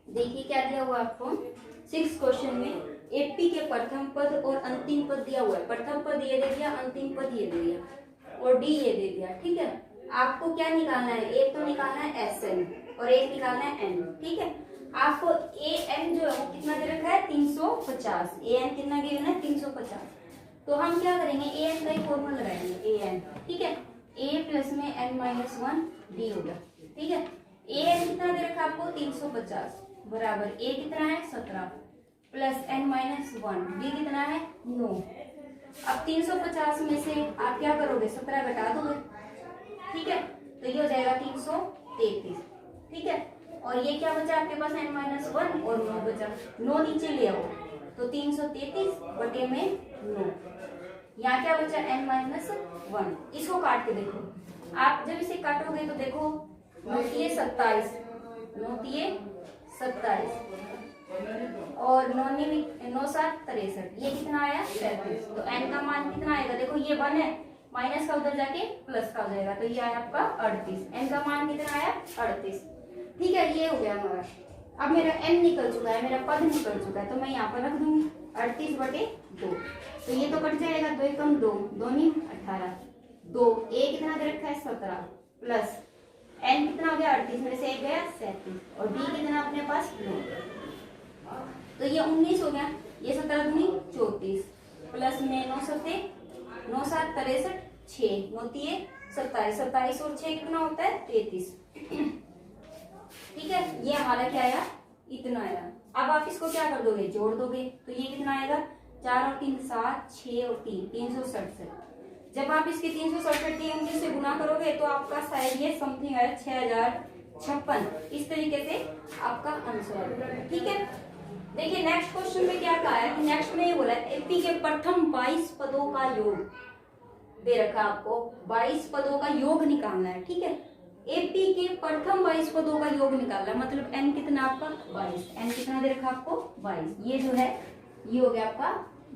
देखिए क्या दिया हुआ आपको 6 क्वेश्चन में, एपी के प्रथम पद और अंतिम पद दिया हुआ है। प्रथम पद ये दे दिया, अंतिम पद ये दे दिया और डी ये दे दिया। ठीक है, आपको क्या निकालना है, एक तो निकालना है एस एन और एक निकालना है एन। ठीक है, आपको ए एन जो है वो कितना दे रखा है 350। ए एन कितना गिवन है 350। तो हम क्या करेंगे, ए एन का ही फॉर्मूला लगाएंगे, ए एन। ठीक है, ए प्लस में एन माइनस 1 डी होगा। ठीक है, ए एन कितना दे रखा है आपको 350 बराबर ए कितना है 17 प्लस एन माइनस 1 डी कितना है 9। अब 350 में से आप क्या करोगे 17 घटा दोगे। ठीक है, तो ये हो जाएगा 333। ठीक है, और ये क्या बचा आपके पास एन माइनस 1 और 9 बचा, 9 नीचे ले आओ तो 333 बटे में 9। यहाँ क्या बचा एन माइनस 1। इसको काट के देखो, आप जब इसे काटोगे तो देखो 9 27 और 9 7 63, ये कितना आया 37। तो एन का मान कितना आएगा, देखो ये 1 है, माइनस का उधर जाके प्लस का हो जाएगा, तो ये आया आपका 38। एन का मान कितना आया 38। ठीक है, ये हो गया हमारा। अब मेरा एन निकल चुका है, मेरा पद निकल चुका है, तो मैं यहाँ पर रख दूंगी 38 बटे 2। तो ये तो कट जाएगा, 2 एकम 2, 2 नहीं 18, 2 ए कितना दे रखा है 17 प्लस एन कितना हो गया 38 में से एक गया 37 और डी कितना अपने पास 9, तो ये 19 हो गया। ये 17 दूनी 34 प्लस में 9 7 63 6 9 3 27 27 और 6 कितना होता है 33। ठीक है, ये हमारा क्या आया इतना आया। अब आप इसको क्या कर दोगे जोड़ दोगे, तो ये कितना आएगा 4 और 3 7 6 और 3 367। जब आप इसके 367 से गुना करोगे तो आपका शायद ये समथिंग है 6056। इस तरीके से आपका आंसर। ठीक है, देखिए नेक्स्ट क्वेश्चन में क्या कहा है, नेक्स्ट में ये बोला है एपी के प्रथम 22 पदों का योग दे रखा आपको, 22 पदों का योग निकालना है। ठीक है, एपी के प्रथम 22 पदों का योग निकालना है, मतलब एन कितना आपका 22, एन कितना दे रखा आपको 22, ये जो है ये हो गया आपका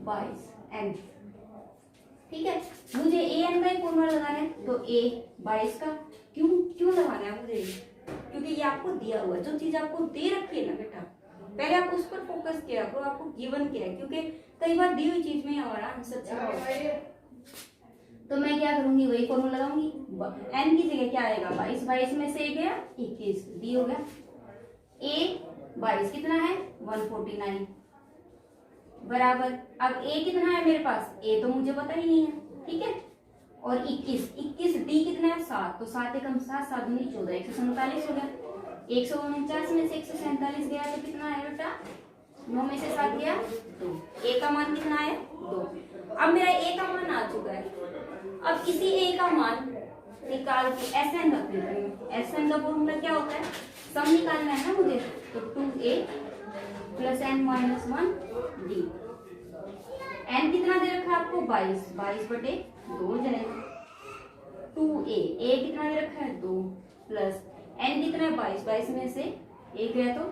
22 एन। ठीक है, मुझे ए एन का ही फॉर्मूला लगाना है, तो ए 22 का क्यों लगाना है मुझे, क्योंकि ये आपको दिया हुआ है, जो चीज आपको दे रखी है ना बेटा पहले आप उस पर फोकस किया करो, आपको गिवन क्या है, क्योंकि कई बार दी हुई चीज में हमारा आंसर चला है। तो मैं क्या करूंगी वही फॉर्मूला लगाऊंगी, एन की जगह क्या आएगा 22, 22 में से गया 21 डी हो गया। ए 22 कितना है 149 बराबर, अब ए कितना है मेरे पास, ए तो मुझे पता ही नहीं है। ठीक है, और 21 डी कितना है 7, तो 7 एकम 7 7 दूनी 14 147 हो गया। 149 में से 147 गया तो कितना है बेटा 9 में से 7 गया 2, ए का मान कितना है 2। अब मेरा ए का मान आ चुका है, अब इसी ए का मान निकाल के एस एन रख देते हैं। एस एन का फॉर्मूला क्या होता है, सम निकालना है ना मुझे, तो 2a plus n minus 1 d. N कितना दे रखा है आपको 22, 22 बटे 2 जाएगा 2a, ए कितना दे रखा है 2 प्लस एन कितना है 22, 22 में से एक गया तो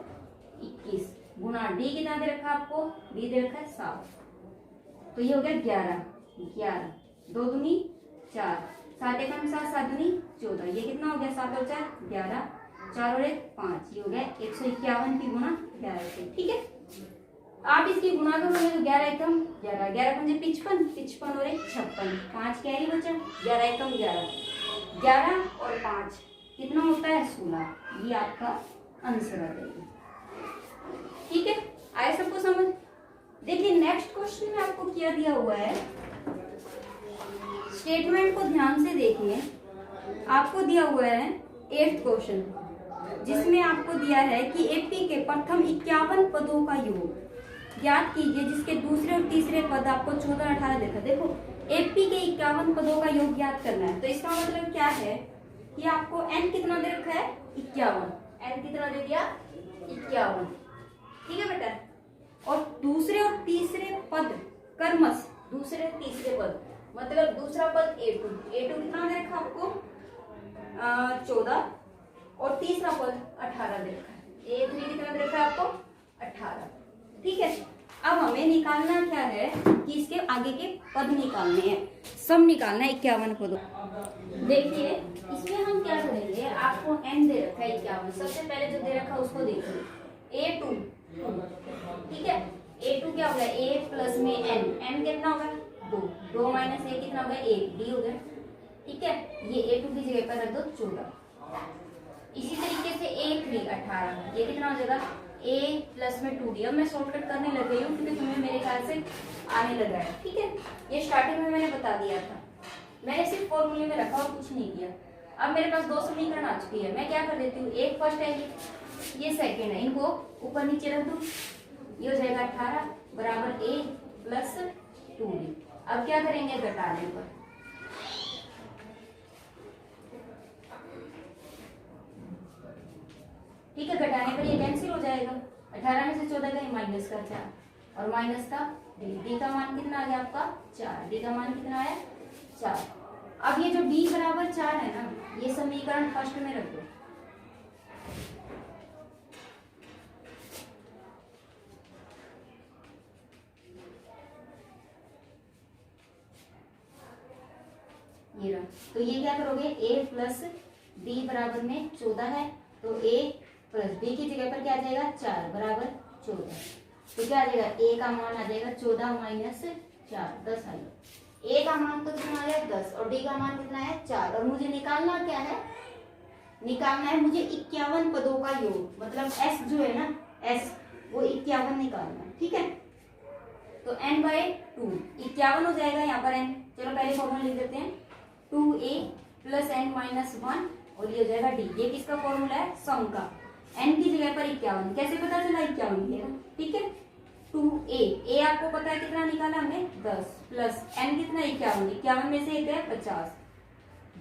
21 गुना डी कितना दे रखा है आपको, डी दे रखा है 7, तो ये हो गया 11 2 दूनी 4 7 एकम 7 7 दूनी 14, ये कितना हो गया 7 और 4 11 4 और 1 5, ये हो गया 151 की गुना 11 से। ठीक है, आप इसकी गुना करोगे तो 11 एकम 11 11 पंजे 55 55 और 1 56, 5 कैरी बचा 11 एकम 11 11 और 5 कितना होता है 16, ये आपका आंसर आ जाएगा। ठीक है, आए सबको समझ। देखिए नेक्स्ट क्वेश्चन में आपको क्या दिया हुआ है, स्टेटमेंट को ध्यान से देखिए। आपको दिया हुआ है 8th क्वेश्चन, जिसमें आपको दिया है कि एपी के प्रथम 51 पदों का योग ज्ञात कीजिए, जिसके दूसरे और तीसरे पद आपको 14 18 देखा। देखो एपी के 51 पदों का योग ज्ञात करना है, तो इसका मतलब क्या है कि आपको एन कितना दे रखा है 51, एन कितना दे दिया 51। ठीक है बेटा, और दूसरे और तीसरे पद कर्मश, दूसरे तीसरे पद मतलब दूसरा पद A2 कितना दे रखा आपको 14 और तीसरा पद 18 दे रखा है, A3 कितना दे रखा है आपको 18। ठीक है, अब हमें निकालना क्या है कि इसके आगे के पद निकालने हैं, सम निकालना है 51 पदों। देखिए इसमें हम क्या करेंगे, आपको n दे रखा है 51, सबसे पहले जो दे रखा है उसको देखिए a2, ठीक है। a2 क्या होगा, a प्लस में n कितना होगा 2 माइनस a कितना होगा 1, d हो गया, ठीक है। ये a2 की जगह पर रख दो 14। इसी तरीके से a3 18, ये कितना हो जाएगा a प्लस में 2d। अब मैं शॉर्टकट करने लग गई हूँ क्योंकि तुम्हें मेरे ख्याल से आने लगा है, ठीक है। ये स्टार्टिंग में मैंने बता दिया था, मैंने सिर्फ फॉर्मूले में रखा और कुछ नहीं किया। अब मेरे पास दो समीकरण आ चुकी है, मैं क्या कर देती हूँ, एक फर्स्ट है ये सेकंड है, इनको ऊपर नीचे रख दूँ, ये हो जाएगा 18 बराबर a प्लस 2d। अब क्या करेंगे घटाने पर, ठीक है, घटाने पर ये कैंसिल हो जाएगा, 18 में से 14 का माइनस का 4 और माइनस का d का मान कितना आ गया आपका 4, d का मान कितना आया 4। अब ये जो d बराबर 4 है ना, ये समीकरण फर्स्ट में रख दो, ये रहा। तो ये क्या करोगे, a प्लस d बराबर में 14 है, तो a प्लस d की जगह पर क्या आ जाएगा 4 बराबर 14। तो क्या आ जाएगा, a का मान आ जाएगा 14 माइनस 4 10 आ गया। a का मान तो कितना आ गया 10 और d का मान कितना है 4, और मुझे निकालना क्या है, निकालना है मुझे 51 पदों का योग, मतलब s जो है ना s वो 51 निकालना है, ठीक है। तो n बाय 2 51 हो जाएगा यहाँ पर n, चलो पहले फॉर्मूला लिख देते हैं, 2a प्लस n माइनस 1 और ये हो जाएगा d। ये किसका फॉर्मूला है, सम का, n की जगह पर 51, कैसे पता चला 51 लिखेगा, ठीक है। 2a आपको पता है कितना निकाला हमने 10 प्लस n कितना 51 में से एक है 50,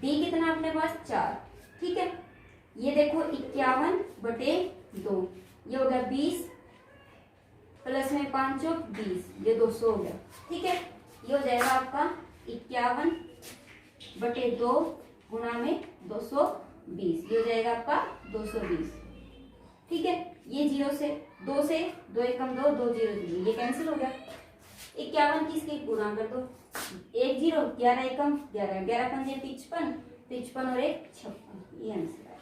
d कितना अपने पास 4, ठीक है। ये देखो 51 बटे 2, ये हो गया 20 प्लस में 5 20, ये 200 हो गया, ठीक है। ये हो जाएगा आपका 51 बटे 2 गुणा में 220, ये हो जाएगा आपका 220, ठीक है। ये 0 से 2 से 2 एकम 2 2 0 0, ये कैंसिल हो गया। 51 किसके गुणा कर दो, 1 0 11 एकम 11 11 पंजे 55 55 और 1 56, ये आंसर है,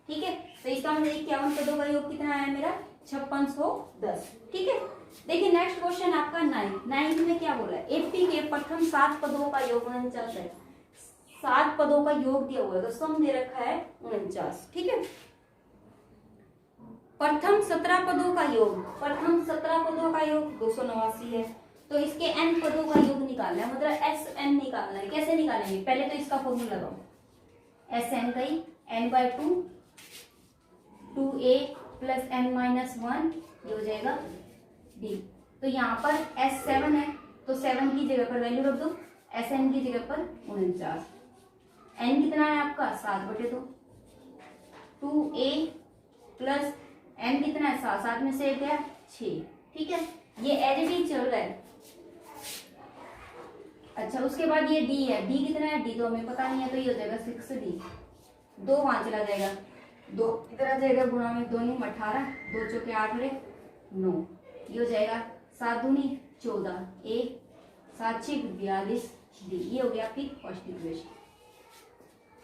ठीक है। तो इसका मतलब 51 पदों का योग कितना आया मेरा 5610, ठीक है। देखिए नेक्स्ट क्वेश्चन आपका 9 में क्या बोला है, एपी के प्रथम 7 पदों का योग 49 है, 7 पदों का योग दिया हुआ है, तो सम दे रखा है 49, ठीक है। प्रथम 17 पदों का योग, प्रथम 17 पदों का योग 289 है, तो इसके n पदों का योग निकालना है, मतलब Sn निकालना है। कैसे निकालेंगे, पहले तो इसका फॉर्मूला लगाओ, Sn का ही n by 2 2a plus n minus 1, ये हो जाएगा d। तो यहाँ पर S7 है, तो 7 की जगह पर वैल्यू रख दो, Sn की जगह पर 49, n कितना है आपका 7 बटे 2, 2a प्लस n कितना है 7, 7 में से एक है 6, ठीक है। ये एज इट इज चल रहा है। अच्छा उसके बाद ये d है, d कितना है, d तो हमें पता नहीं है, तो ये हो जाएगा 6d, 2 वहां चला जाएगा, 2 इधर आ जाएगा, गुणा में 2 नहीं 18, 2 चौके 8 रे 9, ये हो जाएगा 7 दूनी 14, 1 7 6 42 d, ये हो गया आपकी फर्स्ट इक्वेशन,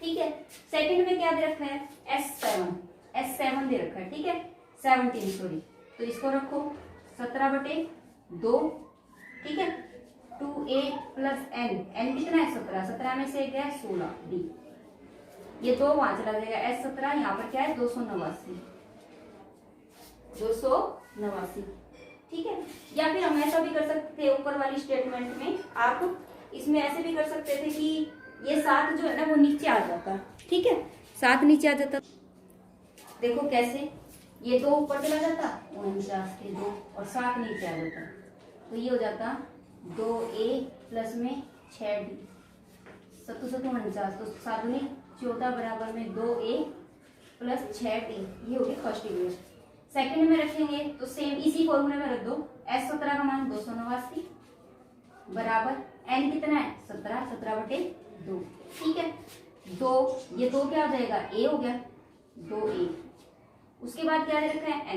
ठीक है। सेकंड में क्या दे रखा है, S7 दे रखा है, ठीक है, 17 सॉरी, तो इसको रखो 17 बटे 2, ठीक है। 2a प्लस n कितना है 17, 17 में से गया 16 d, ये 2 वहां चला जाएगा, S17 यहाँ पर क्या है 289, ठीक है। या फिर हम ऐसा भी कर सकते थे, ऊपर वाली स्टेटमेंट में आप इसमें ऐसे भी कर सकते थे कि ये 7 जो है ना वो नीचे आ जाता, ठीक है, 7 नीचे आ जाता, देखो कैसे, ये 2 ऊपर चला जाता 49 के 2 और 7 नीचे आ जाता, तो ये हो जाता 2a प्लस में 6d, 7 7 49, तो 7 दूनी 14 बराबर में 2a प्लस 6d, ये हो गई फर्स्ट इक्वेशन। सेकंड में रखेंगे तो सेम इसी फॉर्मूले में रख दो, S17 का मान 289 बराबर n कितना है 17, 17 बटे 2, ठीक है। 2 ये 2 क्या हो जाएगा a हो गया 2a, उसके बाद क्या दे रखा है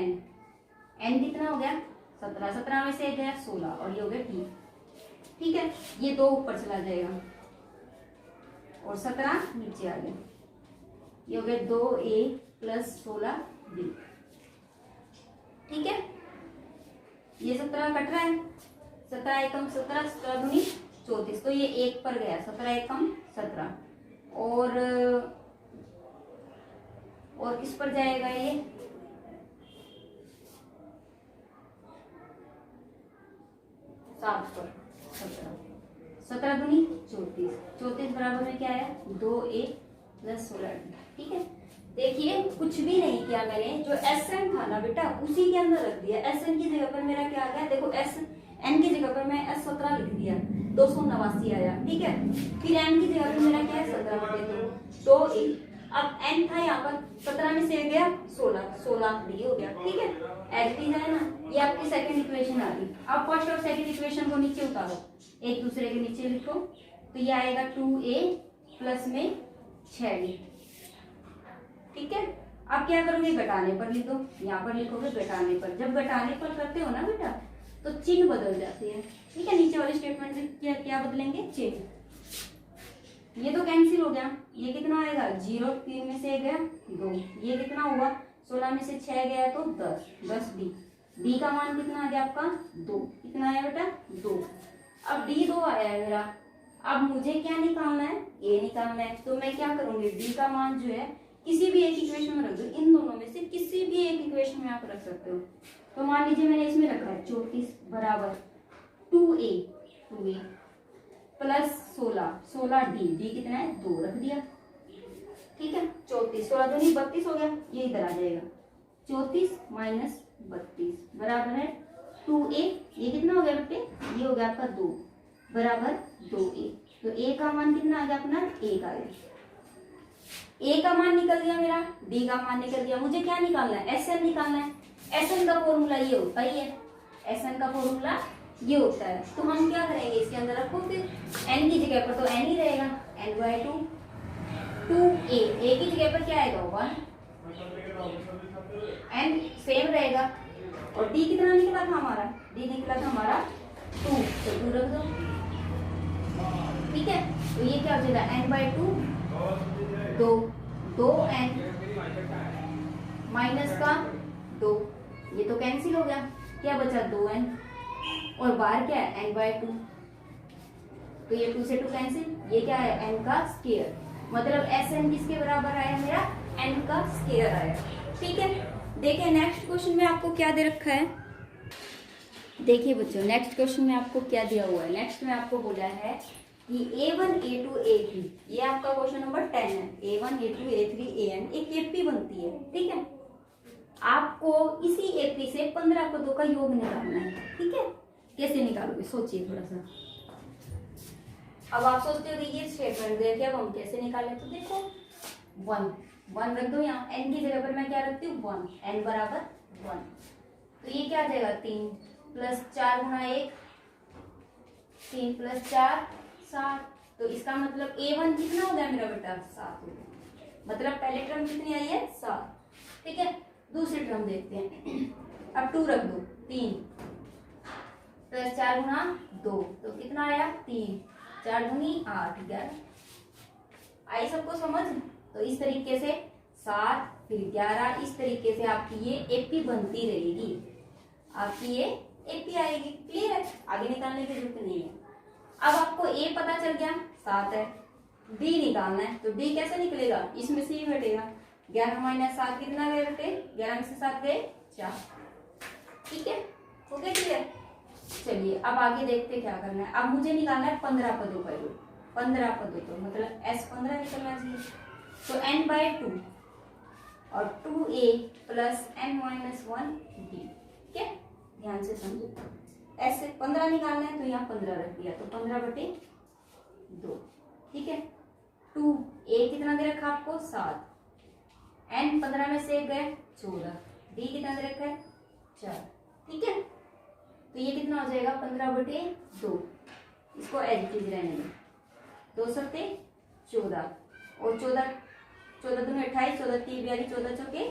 n कितना हो गया 17, 17 में से गया 16 और ये हो गया डी। ठीक है, ये 2 ऊपर चला जाएगा और 17 नीचे आ गया। ये हो गया 2a प्लस 16b। ठीक है, ये 17 कट रहा है, 17 एकम 17, 17 दूनी 34, तो ये 1 पर गया, 17 एकम 17। और किस पर जाएगा ये, 7 पर, 17 दूनी 34, 34 बराबर में क्या आया 2a प्लस 16। ठीक है, देखिए कुछ भी नहीं किया मैंने, जो Sn था ना बेटा उसी के अंदर रख दिया। Sn की जगह पर मेरा क्या आ गया, देखो Sn की जगह पर मैं S17 लिख दिया, 289 आया। ठीक है, फिर n की जगह पर मेरा क्या है 17/2, तो अब n था यहाँ पर, 17 में से गया 16, 16 डी हो गया। ठीक है, एज टी है ना, ये आपकी सेकंड इक्वेशन आ गई। अब फर्स्ट और सेकंड इक्वेशन को नीचे उतारो, एक दूसरे के नीचे लिखो, तो ये आएगा 2a प्लस में 6d। ठीक है, अब क्या करोगे, घटाने पर लिखो, यहाँ पर लिखोगे घटाने पर। जब घटाने पर करते हो ना बेटा तो चिन्ह बदल जाते हैं। ठीक है, नीचे वाले स्टेटमेंट में क्या बदलेंगे, चिन्ह। ये तो कैंसिल हो गया, ये कितना आएगा 0, 3 में से गया 2, ये कितना हुआ 16 में से 6 गया तो 10, 10d। d का मान कितना आ गया आपका 2, कितना आया बेटा 2। अब d 2 आया है मेरा, अब मुझे क्या निकालना है, a निकालना है। तो मैं क्या करूंगी, d का मान जो है किसी भी एक इक्वेशन में रख दो, इन दोनों में से किसी भी एक इक्वेशन में आप रख सकते हो। तो मान लीजिए मैंने इसमें रखा है 34 बराबर 2a प्लस 16, 16d, d कितना है 2 रख दिया। ठीक है, 34, 16 दूनी 32 हो गया, ये इधर आ जाएगा, 34 माइनस 32 बराबर है 2a। ये कितना हो गया बेटे, ये हो गया आपका 2 बराबर 2a। तो a का मान कितना आ गया अपना 1 आ गया। a का मान निकल गया मेरा, d का मान निकल गया। मुझे क्या निकालना है, Sn निकालना है। Sn का फॉर्मूला ये होता ही है, Sn का फॉर्मूला ये होता है। तो हम क्या करेंगे, इसके अंदर रखो, फिर n की जगह पर तो n ही रहेगा, n/2, 2a की जगह पर क्या आएगा 1, n सेम रहेगा। और d कितना निकला था हमारा, d निकला था हमारा 2, तो 2 रख दो। ठीक है, तो ये क्या हो जाएगा n/2, 2n माइनस का 2, ये तो कैंसिल हो गया, क्या बचा 2n, और बाहर क्या है n/2, तो ये 2 से 2 कैंसिल, ये क्या है n का स्क्वायर, मतलब Sn किसके बराबर आया मेरा, n का स्क्वायर आया। ठीक है, देखिए नेक्स्ट क्वेश्चन में आपको क्या दे रखा है, देखिए बच्चों नेक्स्ट क्वेश्चन में आपको क्या दिया हुआ है। नेक्स्ट में आपको बोला है कि a1 a2 a3, ये आपका क्वेश्चन नंबर 10 है। a1 a2 a3 an एक एपी बनती है। ठीक है, आपको इसी एपी से 15 पदों का योग निकालना है। ठीक है, कैसे निकालोगे सोचिए थोड़ा सा। अब आप सोचते हो कि ये स्टेटमेंट दे क्या, अब हम कैसे निकालें, तो देखो 1 रख दो यहाँ, n की जगह पर मैं क्या रखती हूँ 1, n बराबर 1, तो ये क्या आ जाएगा 3 प्लस 4 गुना 1, 3 प्लस 4 7। तो इसका मतलब a1 कितना हो गया मेरा बेटा 7 हो गया, मतलब पहले टर्म कितनी आई है 7। ठीक है, दूसरी टर्म देखते हैं, अब 2 रख दो, 3 प्लस 4 गुना 2, तो कितना आया 3, 4 दूनी 8, 11। आई सबको समझ। तो इस तरीके से 7 फिर 11, इस तरीके से आपकी ये एपी बनती रहेगी, आपकी ये एपी आएगी। क्लियर है, आगे निकालने की जरूरत नहीं है। अब आपको a पता चल गया 7 है, d निकालना है, तो d कैसे निकलेगा, इसमें से ही घटेगा, 11 माइनस 7 कितना गए बेटे, 11 में से 7 गए 4। ठीक है, हो गया क्लियर। चलिए अब आगे देखते क्या करना है। अब मुझे निकालना है 15 पदों का योग, 15 पदों तो मतलब S15 निकलना चाहिए, तो n/2 और 2a प्लस n-1d। ठीक है, ध्यान से समझो, ऐसे 15 निकालना है तो यहाँ 15 रख दिया, तो 15/2। ठीक है, 2a कितना दे रखा आपको 7, n 15 में से गए 14, d कितना दे रखा है 4। ठीक है, तो ये कितना हो जाएगा 15/2, इसको एज इट इज रहने दो, 2 सत्ते 14 और 14 दूनी 28, 14 3 42, 14 चौके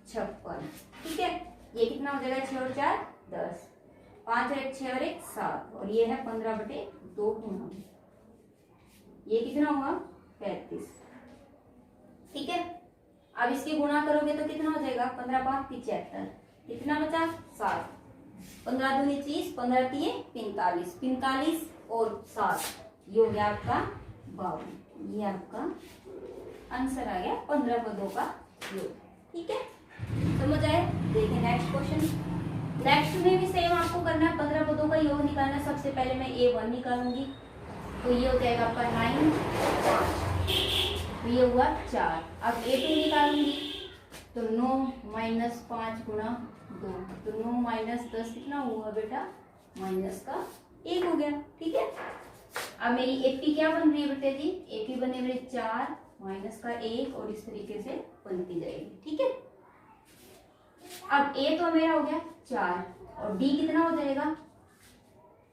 56। ठीक है, ये कितना हो जाएगा 6 और 4 10, 5 और 1 6 और 1 7 और ये है 15/2 गुना, ये कितना हुआ 35। ठीक है, अब इसकी गुणा करोगे तो कितना हो जाएगा 15 5 75, कितना बचा 7, 15 दूनी 30, 15 तिये 45, 45 और 7 ये हो गया आपका 52। ये आपका आंसर आ गया 15 पदों का योग। ठीक है, समझ आए। देखिए नेक्स्ट क्वेश्चन, नेक्स्ट में भी सेम आपको करना है, 15 पदों का योग निकालना है। सबसे पहले मैं A1 निकालूंगी, तो ये हो जाएगा आपका 9, 5, ये हुआ 4। अब A2 निकालूंगी, तो 9 - 5 गुणा 2, तो 9 - 10 कितना हुआ बेटा -1 हो गया। ठीक है, अब मेरी AP क्या बन रही है बेटे जी, AP बने मेरे 4 -1 और इस तरीके से बनती जाएगी। ठीक है, अब A तो मेरा हो गया 4 और D कितना हो जाएगा,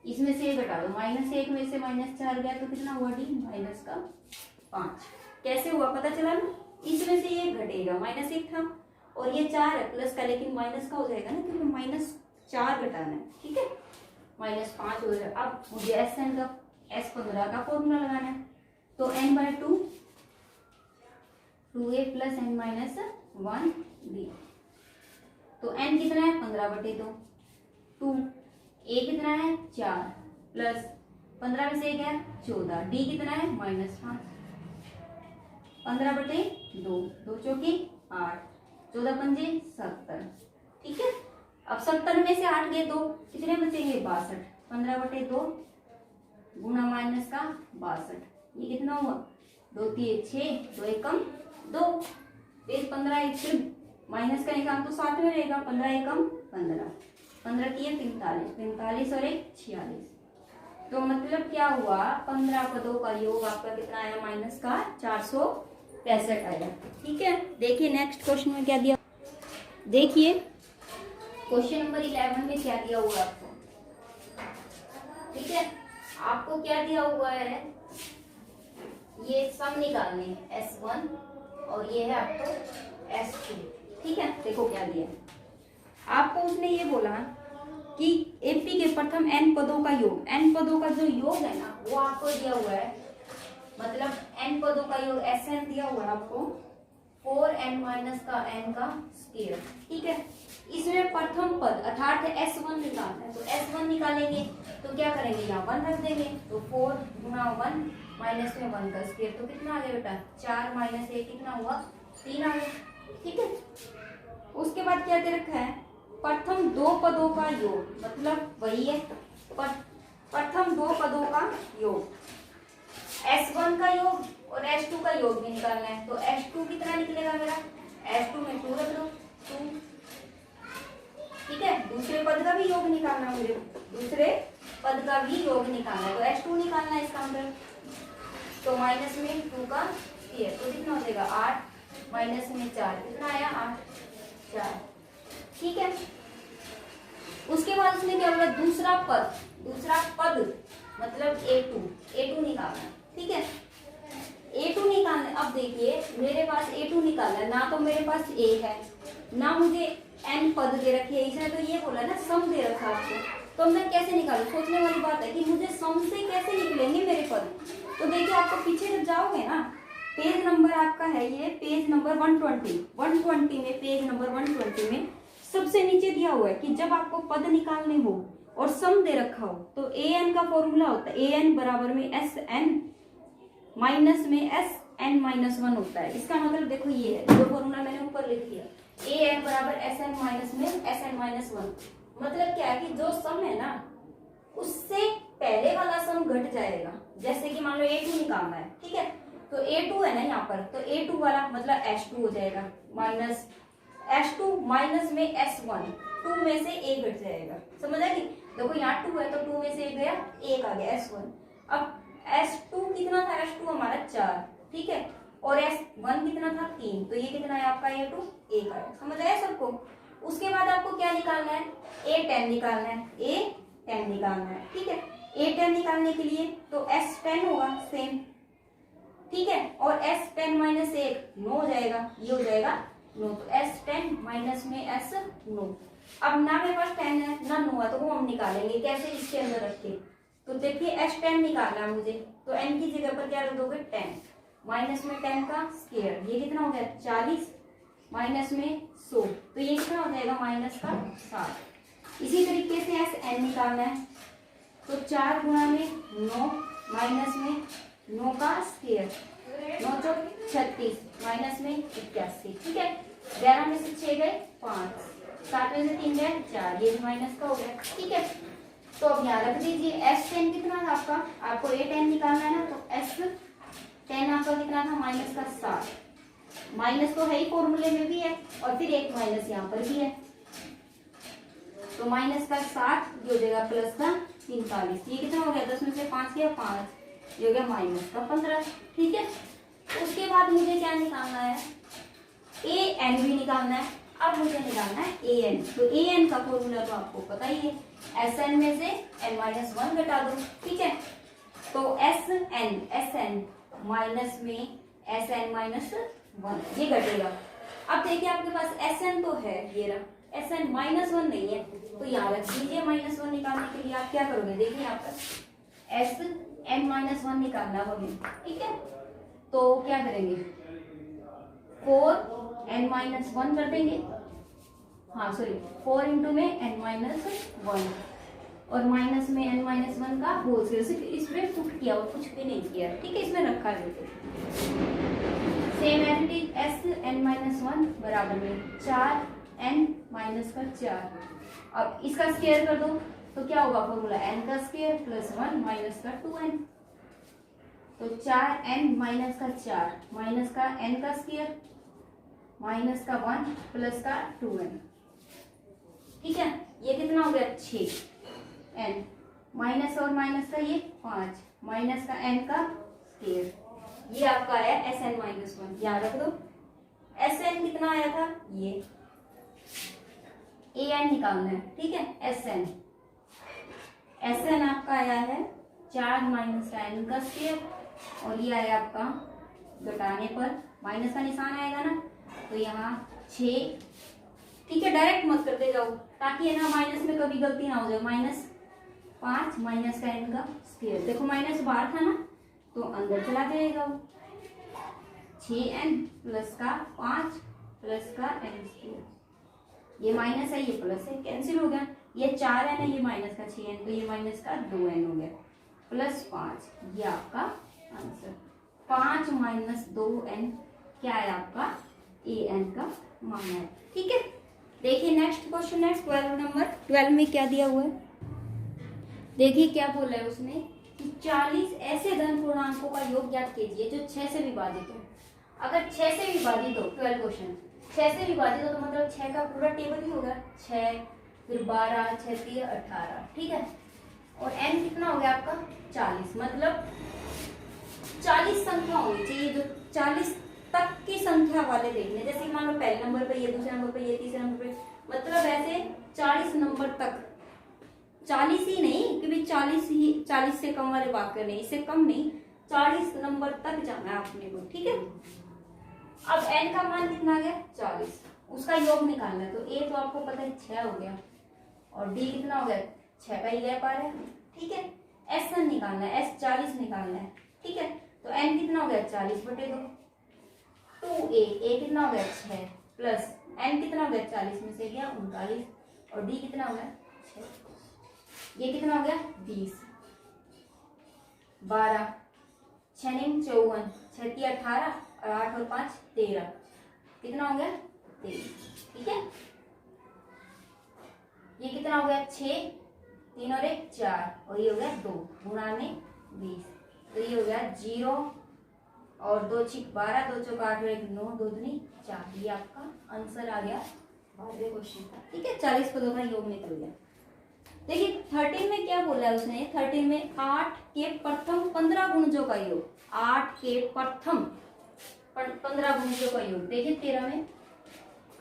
इसमें से घटा दो, -1 में से -4 गया तो कितना हुआ D -5। कैसे हुआ पता चला ना, इसमें से ये घटेगा, -1 था और ये 4 है प्लस का, लेकिन माइनस का हो जाएगा ना क्योंकि -4 घटाना है। ठीक है, -5 हो जाएगा। अब मुझे S15 का फॉर्मूला लगाना है, तो n/2 2a + n - 1b, तो n कितना है 15/2, 2 a कितना है 4 प्लस 15 में से क्या है 14, d कितना है -5, 15/2, 2 चौकी 8, 14 पंजे 70। ठीक है, अब 70 में से 8 गए तो कितने बचेंगे 62, 15/2 गुणा माइनस का 62, ये कितना हुआ 2 3 6, 2 एकम 2, फिर 15 माइनस का निकाल तो साथ में रहेगा, 15 एकम 15, 15 3 45, 45 और 1 46। तो मतलब क्या हुआ 15 पदों का योग आपका कितना आया -465 आया। ठीक है, देखिए नेक्स्ट क्वेश्चन में क्या दिया, देखिए क्वेश्चन नंबर 11 में क्या दिया हुआ आपको। ठीक है, आपको क्या दिया हुआ है, ये सम निकालने है S1 और ये है आपको S2। ठीक है, देखो क्या दिया आपको, उसने ये बोला कि AP के प्रथम n पदों का योग, n पदों का जो योग है ना वो आपको दिया हुआ है, मतलब n पदों का योग Sn दिया हुआ है आपको 4n - का n का स्क्वायर। ठीक है, इसमें प्रथम पद अर्थात S1 निकालना है, तो S1 निकालेंगे तो क्या करेंगे यहाँ 1 रख देंगे, तो 4 गुणा 1 माइनस में 1 का स्क्वायर, तो कितना आ गया बेटा 4 - 1 कितना हुआ 3 आ गया। ठीक है, उसके बाद क्या दे रखा है प्रथम 2 पदों का योग, मतलब वही है प्रथम 2 पदों का योग, S1 का योग और S2 का योग भी निकालना है, तो S2 कितना निकलेगा मेरा, S2 में 2 रख दो 2। ठीक है, दूसरे पद का भी योग निकालना है मुझे, दूसरे पद का भी योग निकालना है, तो S2 निकालना है इसका मतलब, तो माइनस में 2 का स्क्वायर, तो कितना हो जाएगा 8 माइनस में 4 कितना आया 8 4। ठीक है, उसके बाद उसने क्या बोला दूसरा पद मतलब A2 निकालना। ठीक है, A2 निकालना, अब देखिए मेरे पास A2 निकालना है ना, तो मेरे पास A है ना, मुझे n पद दे रखी है, इसने तो ये बोला ना सम दे रखा आपको, तो मैं कैसे निकालूं, सोचने वाली बात है कि मुझे सम से कैसे निकलेंगे मेरे पद। तो देखिए आपको पीछे जब जाओगे ना, पेज नंबर आपका है ये पेज नंबर 120 में, पेज नंबर 120 में सबसे नीचे दिया हुआ है कि जब आपको पद निकालने हो और सम दे रखा हो तो an का फॉर्मूला होता है an बराबर में Sn माइनस में Sn-1 होता है। इसका मतलब देखो ये है जो फॉर्मूला मैंने ऊपर लिख दिया, an बराबर Sn माइनस में Sn-1। मतलब क्या है कि जो सम है ना उससे पहले वाला सम घट जाएगा, जैसे कि मान लो A2 निकालना है। ठीक है, तो A2 है ना यहाँ पर, तो A2 वाला मतलब S2 हो जाएगा, माइनस S2 माइनस में S1, 2 में से A घट जाएगा, समझ आई। देखो यहाँ 2 है तो 2 में से 1 गया, 1 आ गया S1। अब S2 कितना था, S2 हमारा 4, ठीक है, और S1 कितना था 3, तो ये कितना है आपका A2 1 आया, समझ आया सबको। उसके बाद आपको क्या निकालना है, A10 निकालना है, A10 निकालना है। ठीक है, A10 निकालने के लिए तो S10 होगा सेम, ठीक है, और S10 माइनस 1 9 हो जाएगा, ये हो जाएगा 9, तो S10 माइनस में S 9, अब ना मेरे पास 10 है ना 9 है, तो वो हम निकालेंगे कैसे, इसके अंदर रख के। तो देखिए S10 निकालना है मुझे, तो n की जगह पर क्या रख दोगे 10, माइनस में 10 का स्क्वायर, ये कितना हो गया 40, माइनस में 100, तो ये कितना हो जाएगा माइनस का 7। इसी तरीके से Sn निकालना है, तो 4 गुणा में 9 माइनस में 9 का स्क्वायर, 9 चौक 36 माइनस में 81, ठीक है। 11 में से 6 गए 5, 7 में से 3 गए 4, ये भी माइनस का हो गया, ठीक है। तो अब यहाँ रख दीजिए S10 कितना था आपका, आपको A10 निकालना है ना, तो S10 आपका कितना था माइनस का 7, माइनस तो है ही फॉर्मूले में भी है और फिर एक माइनस यहाँ पर भी है, तो माइनस का 7 ये हो जाएगा प्लस का 43, ये कितना हो गया 10 में से 5 गया 5, ये हो गया माइनस का 15, ठीक है। उसके बाद मुझे क्या निकालना है, AN भी निकालना है। अब मुझे निकालना है AN, तो AN का फॉर्मूला तो आपको पता ही है, SN में से n-1 घटा दो, ठीक है। तो SN माइनस में SN-1 ये घटेगा। अब देखिए आपके पास SN तो है, ये रहा, SN-1 नहीं है, तो यहाँ रख दीजिए -1 निकालने के लिए आप क्या करोगे, देखिए यहाँ पर SN-1 निकालना होगी, ठीक है। तो क्या करेंगे 4n-1 कर देंगे, हाँ सॉरी 4 इंटू में n-1 और माइनस में n-1 का होल स्क्वायर, सिर्फ इसमें पुट किया और कुछ भी नहीं किया, ठीक है, इसमें रखा है same as it is Sn-1 बराबर में 4n-4। अब इसका स्क्वायर कर दो तो क्या होगा फॉर्मूला, n का स्क्वायर प्लस 1 माइनस का 2n, तो 4n माइनस का 4 माइनस का n का स्क्वायर माइनस का 1 प्लस का 2n, ठीक है। ये कितना हो गया 6n माइनस और माइनस का ये 5 माइनस का n का स्क्वायर, ये आपका आया Sn-1, याद रख दो। Sn कितना आया था, ये AN निकालना है, ठीक है। Sn आपका आया है 4 माइनस का n का स्क्वायर, और ये आया आपका घटाने पर माइनस का निशान आएगा ना, तो यहाँ 6, ठीक है, डायरेक्ट मत करते जाओ ताकि है ना माइनस में कभी गलती ना हो जाए, -5 माइनस का n का स्क्वायर, देखो माइनस बाहर था ना तो अंदर चला जाएगा वो, 6n प्लस का 5 प्लस का n स्क्वायर, ये माइनस है ये प्लस है, कैंसिल हो गया, ये 4n है ये माइनस का 6n, तो ये माइनस का 2n हो गया प्लस 5, ये आपका आंसर 5 माइनस 2n क्या है आपका AN का मान है, ठीक है। देखिए नेक्स्ट क्वेश्चन है 12 नंबर, 12 में क्या दिया हुआ है, देखिए क्या बोला है उसने कि 40 ऐसे धन पूर्णांकों का योग ज्ञात कीजिए जो 6 से विभाजित हो। अगर 6 से विभाजित हो, 12 क्वेश्चन 6 से विभाजित हो तो मतलब 6 का पूरा टेबल ही होगा, 6 फिर 12 6 3 18, ठीक है। और n कितना हो गया आपका 40, मतलब 40 संख्या होनी चाहिए जो 40 तक की संख्या वाले देखने, जैसे मान लो पहले नंबर पे ये, दूसरे नंबर पे ये, तीसरे नंबर पे, मतलब ऐसे 40 नंबर तक, 40 ही नहीं कि 40 से कम वाले वाक्य नहीं, इससे कम नहीं, 40 नंबर तक जाना है अपने को, ठीक है। अब n का मान कितना आ गया 40, उसका योग निकालना है, तो a तो आपको पता है 6 हो गया और d कितना हो गया 6 का ही गैप आ रहा है, ठीक है। Sn निकालना है, S40 निकालना है, ठीक है। तो n कितना हो गया 40/2, 2a कितना हो गया 6 प्लस n कितना हो गया 40 में से गया 39 और d कितना हो गया 6, ये कितना हो गया 20, 12 6 9 54 6 3 18 और 8 और 5 13, कितना हो गया 23, ठीक है। ये कितना हो गया 6 3 और 1 4 और ये हो गया 2 गुणा में 20, तो ये हो गया 0 और 2 6 12 2 चौक 8 और 1 9 2 दूनी 4, ये आपका आंसर आ गया 12वें क्वेश्चन का, ठीक है। 40 पदों का योग निकल गया। देखिए 13 में क्या बोला है उसने, 13 में 8 के प्रथम 15 गुणजों का योग, 8 के प्रथम 15 गुणजों का योग। देखिए 13 में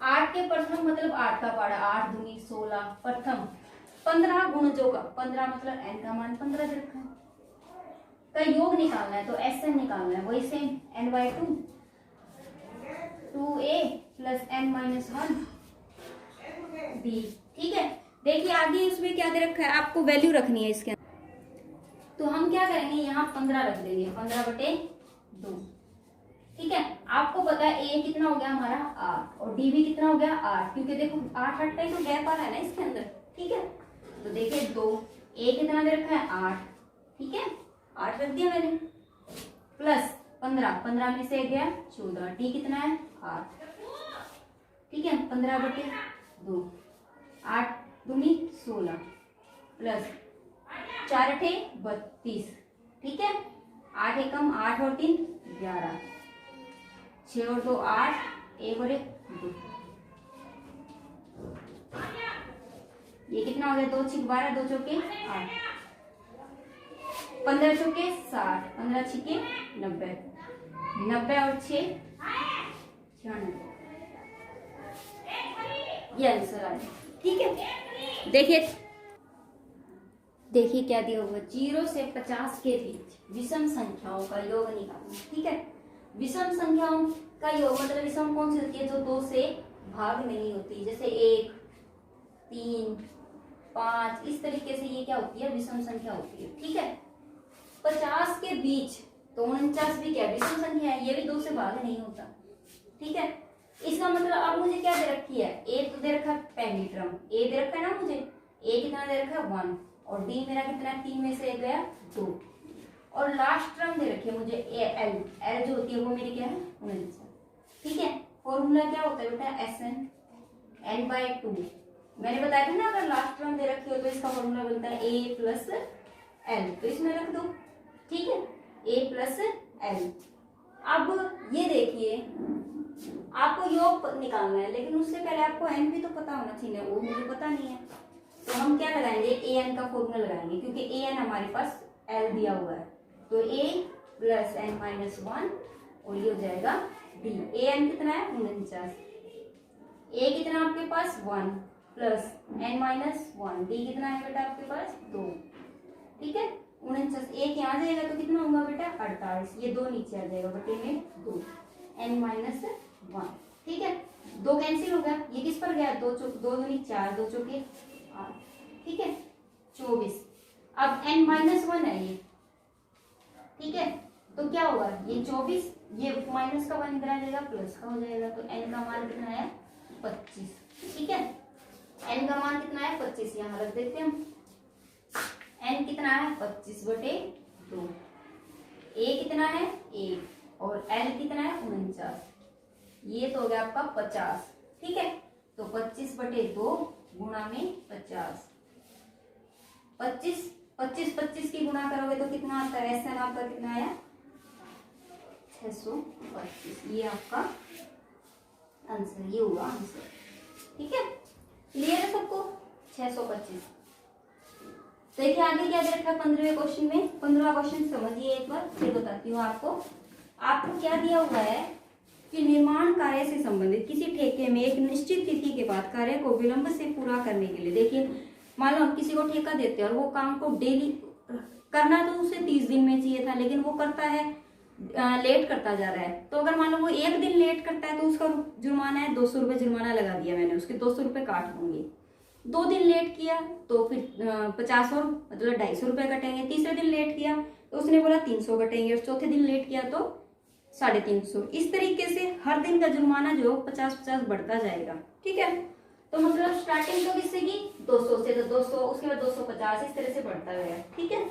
8 के प्रथम मतलब 8 का पारा, 8 दूनी 16, प्रथम 15 गुणजों का, 15 मतलब n का मान 15 रखा है, का योग निकालना है, तो Sn निकालना है, वही same n/2 2a plus n-1 b, ठीक है। देखिए आगे उसमें क्या दे रखा है, आपको वैल्यू रखनी है इसके अंदर। तो हम क्या करेंगे, यहाँ 15 रख देंगे, 15/2। ठीक है। आपको पता है ए कितना हो गया हमारा 8 और डी भी कितना हो गया 8, क्योंकि देखो 8 8 का ही तो गैप आ रहा है ना इसके अंदर। ठीक है। तो देखिए 2, ए कितना दे रखा है 8, ठीक है 8 रख दिया मैंने, प्लस 15, 15 में से गया 14, डी कितना है 8, ठीक है 15/2, 8 दूनी 16, प्लस 4 8 32, ठीक है 8 एकम 8 और 3 11, 6 और 2 8, 1 और 1 2, ये कितना हो गया 2 6 12, 2 चौके 8, 15 चौके 60, 15 छिके 90, 90 और 6 96, ये आंसर आ गया। ठीक है। देखिए क्या दिया हुआ, 0 से 50 के बीच विषम संख्याओं का योग निकालना। ठीक है। विषम संख्याओं का योग मतलब विषम कौन सी होती है, जो 2 से भाग नहीं होती, जैसे 1 3 5, इस तरीके से ये क्या होती है विषम संख्या होती है। ठीक है। 50 के बीच तो 49 भी क्या विषम संख्या है, ये भी 2 से भाग नहीं होता। ठीक है। इसका मतलब अब मुझे क्या दे रखी है, ए तो दे रखा है पहली टर्म, ए दे रखा है ना मुझे, ए कितना दे रखा है 1, और डी मेरा कितना है 3 में से गया 2, और लास्ट टर्म दे रखी है मुझे ए एल, एल जो होती है वो मेरी क्या है 49। ठीक है। फॉर्मूला क्या होता है बेटा SN n/2, मैंने बताया था ना अगर लास्ट टर्म दे रखी हो तो इसका फॉर्मूला बनता है A + L, तो इसमें रख दो। ठीक है A + L। अब ये देखिए आपको योग निकालना है, लेकिन उससे पहले आपको एन भी तो पता होना चाहिए, वो मुझे पता नहीं है। तो हम क्या लगाएंगे, an का फॉर्मूला लगाएंगे, क्योंकि an हमारे पास l दिया हुआ है, तो a + n-1 और ये हो जाएगा d। an कितना है 49, a कितना आपके पास 1 + n-1, d कितना है बेटा आपके पास 2। ठीक है 49, एक यहाँ जाएगा तो कितना होगा बेटा 48, ये 2 नीचे आ जाएगा बटे में 2, n-1। ठीक है 2 कैंसिल हो गया, ये किस पर गया 2 दूनी 4, 2 चौके 8, ठीक है 24। अब n-1 है ये, ठीक है तो क्या होगा ये 24, ये माइनस का 1 इधर आ जाएगा, प्लस का हो जाएगा, तो n का मान कितना है 25। ठीक है n का मान कितना है 25, यहाँ रख देते हैं हम, n कितना है 25/2, a कितना है 1 और l कितना है 49, ये तो हो गया आपका 50। ठीक है तो 25/2 गुणा में 50, 25 की गुणा करोगे तो कितना आता है, SN आपका कितना आया 625, ये आपका आंसर, ये हुआ आंसर। ठीक है क्लियर है सबको 625। देखिए आगे क्या दे रखा है 15वें क्वेश्चन में, 15वां क्वेश्चन समझिए एक बार, फिर बताती हूँ आपको क्या दिया हुआ है कि निर्माण कार्य से संबंधित किसी ठेके में एक निश्चित तिथि के बाद कार्य को विलंब से पूरा करने के लिए, देखिए मान लो हम किसी को ठेका देते हैं और वो काम को डेली करना तो उसे 30 दिन में चाहिए था, लेकिन वो करता है लेट करता जा रहा है, तो अगर मान लो वो 1 दिन लेट करता है तो उसका जुर्माना है 200 रुपये जुर्माना लगा दिया मैंने, उसके 200 रुपये काट दूंगी। 2 दिन लेट किया तो फिर 50 और मतलब 250 रुपये कटेंगे, तीसरे दिन लेट किया तो उसने बोला 300 कटेंगे, और चौथे दिन लेट किया तो 350। इस तरीके से हर दिन का जुर्माना जो 50-50 बढ़ता जाएगा। ठीक है तो मतलब स्टार्टिंग तो किससे की 200 से, तो 200 उसके बाद 250, इस तरह से बढ़ता गया। ठीक है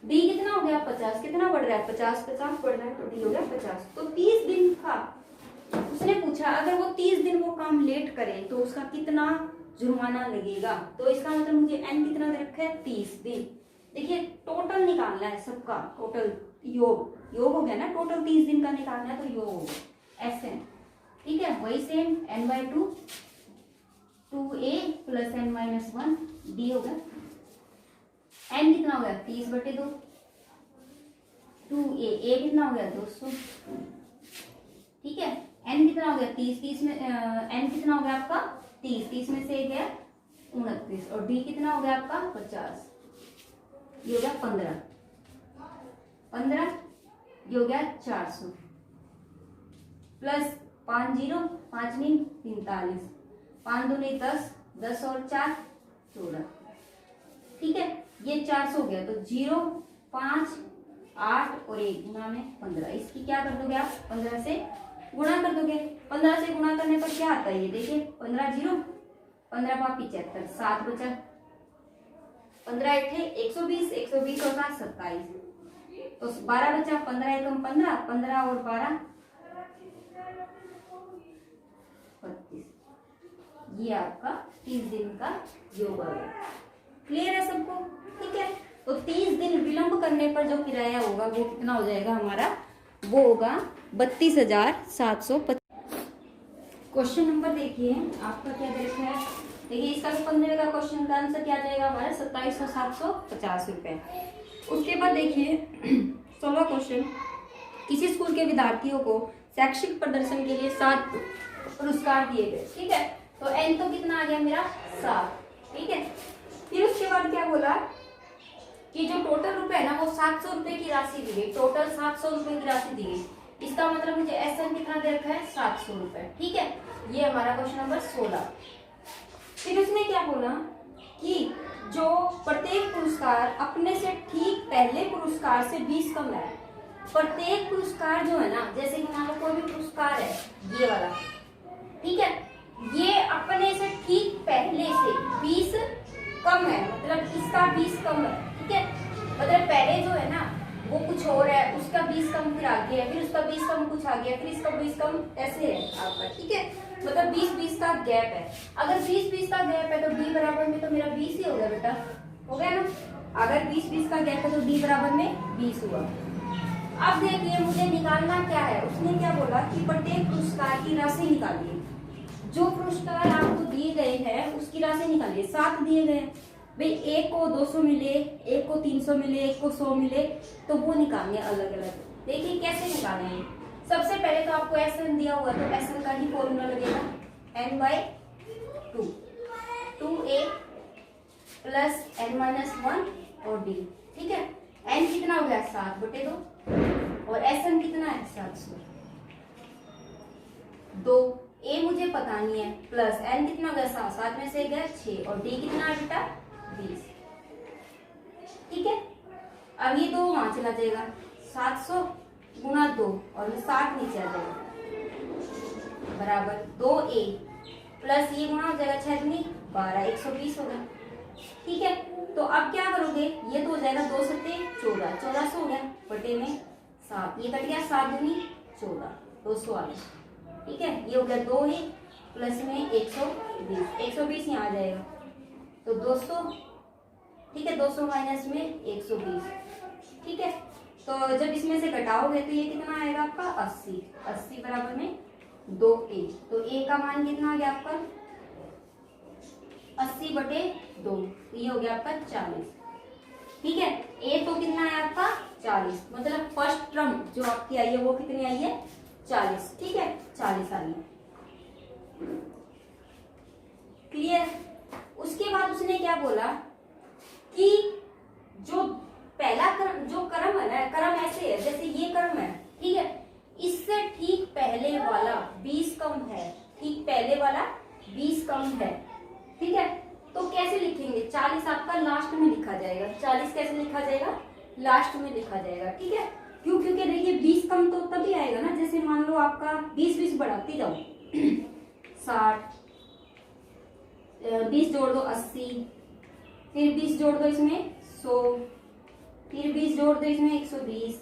डी कितना हो गया 50, कितना बढ़ रहा है 50 बढ़ रहा है, तो डी हो गया 50। तो 30 दिन का उसने पूछा, अगर वो 30 दिन वो काम लेट करें तो उसका कितना जुर्माना लगेगा, तो इसका मतलब मुझे एन कितना दे रखा है 30 दिन। देखिए टोटल निकालना है सबका, टोटल योग हो गया ना, टोटल 30 दिन का निकालना है तो योग हो गया SN। ठीक है वही same n/2 2a + n-1 d हो गया, n कितना हो गया 30/2, 2a कितना हो गया 200। ठीक है n कितना हो गया 30 में n कितना हो गया आपका 30 में से गया 29, और d कितना हो गया आपका 50, ये हो गया 15, ये हो गया 400, प्लस 5 0 5 9 43, 5 दूनी 10 10 और 4 16। ठीक है, ये 400 हो गया, तो 0 5 8 और 1 गुना में 15। इसकी क्या कर दोगे आप, 15 से गुणा कर दोगे। 15 से गुणा करने पर क्या आता है, ये देखिए 15 0, 15 5 75, 7 बचा, 15 8 120, 120 और 7 27, तो 12 बचा, 15 एकम 15, 15 और 12 25। ये आपका 30 दिन का योग है। क्लियर है सबको? ठीक है, तो 30 दिन विलंब करने पर जो किराया होगा वो कितना हो जाएगा हमारा, वो होगा 32,750। क्वेश्चन नंबर देखिए आपका क्या दे रखा है। देखिए इसका 15वें का क्वेश्चन का आंसर क्या जाएगा हमारा 27,750 रुपए। उसके बाद देखिए 16वां क्वेश्चन, किसी स्कूल के विद्यार्थियों को शैक्षिक प्रदर्शन के लिए 7 पुरस्कार दिए गए। ठीक है, तो एन तो कितना आ गया मेरा 7। ठीक है, फिर उसके बाद क्या बोला कि जो टोटल रुपए है ना वो 700 रुपए की राशि दी गई, टोटल 700 रुपए की राशि दी गई। इसका मतलब मुझे एस एन कितना दे रखा है 700 रुपए। ठीक है, ये हमारा क्वेश्चन नंबर 16। फिर उसने क्या बोला कि जो प्रत्येक पुरस्कार अपने से ठीक पहले पुरस्कार से 20 कम है। प्रत्येक पुरस्कार जो है ना, जैसे कि मान लो कोई भी पुरस्कार है ये वाला, ठीक है, ये अपने से ठीक पहले से 20 कम है, मतलब इसका 20 कम है। ठीक है, मतलब पहले जो है ना वो कुछ और है, उसका 20 कम फिर आगे है, फिर उसका 20 कम कुछ आगे है, फिर इसका 20 कम, ऐसे है आपका। ठीक है, मतलब 20-20 का गैप है। अगर 20-20 का गैप है तो d बराबर में तो मेरा 20 ही हो गया बेटा, हो गया ना। अगर 20-20 का गैप है तो d बराबर में 20 हुआ। अब देखिए मुझे निकालना क्या है, उसने क्या बोला कि प्रत्येक पुरस्कार की राशि निकालिए। जो पुरस्कार आपको दिए गए हैं उसकी राशि निकालिए। 7 दिए गए भाई, एक को 200 मिले, एक को 300 मिले, एक को 100 मिले, तो वो निकालने अलग अलग। देखिए कैसे निकालना है। सबसे पहले तो आपको एस एन दिया हुआ, तो एस एन का ही फॉर्मूला लगेगा n/2, 2a प्लस n-1 और d। ठीक है, n कितना हो गया 7/2 और एस एन कितना है 700। 2 a मुझे पता नहीं है, प्लस n कितना हो गया 7, 7 में से गया 6 और d कितना है बेटा 20। ठीक है, अब ये 2 वहां चला जाएगा, 700 गुना 2 और 60 नीचे आ जाएगा बराबर 2a प्लस ये गुना हो जाएगा 6 दूनी 12, 120 होगा। ठीक है, तो अब क्या करोगे, ये तो हो जाएगा 2 सत्ते 14, 1400 हो गया बटे में 7, ये कट गया 7 दूनी 14, 240। ठीक है, ये हो गया 2 ही प्लस में 120, 120 यहाँ आ जाएगा तो 200। ठीक है, 200 माइनस में 120। ठीक है, तो जब इसमें से घटाओगे तो ये कितना आएगा आपका 80, 80 बराबर में 2a, तो a का मान कितना आ गया आपका 80/2, तो ये हो गया आपका 40। ठीक है, a तो कितना है आपका 40, मतलब फर्स्ट टर्म जो आपकी आई है वो कितनी आई है 40। ठीक है, 40 आई है। क्लियर। उसके बाद उसने क्या बोला कि जो पहला क्रम, जो क्रम है ना, क्रम ऐसे है जैसे ये क्रम है। ठीक है, इससे ठीक पहले वाला 20 कम है, ठीक पहले वाला 20 कम है। ठीक है, तो कैसे लिखेंगे, 40 आपका लास्ट में लिखा जाएगा। 40 कैसे लिखा जाएगा, लास्ट में लिखा जाएगा। ठीक है, क्यों, क्योंकि देखिए 20 कम तो तभी आएगा ना, जैसे मान लो आपका 20-20 बढ़ाती जाओ 60, 20 जोड़ दो 80, फिर 20 जोड़ दो इसमें 100, फिर 20 जोड़ दो इसमें 120,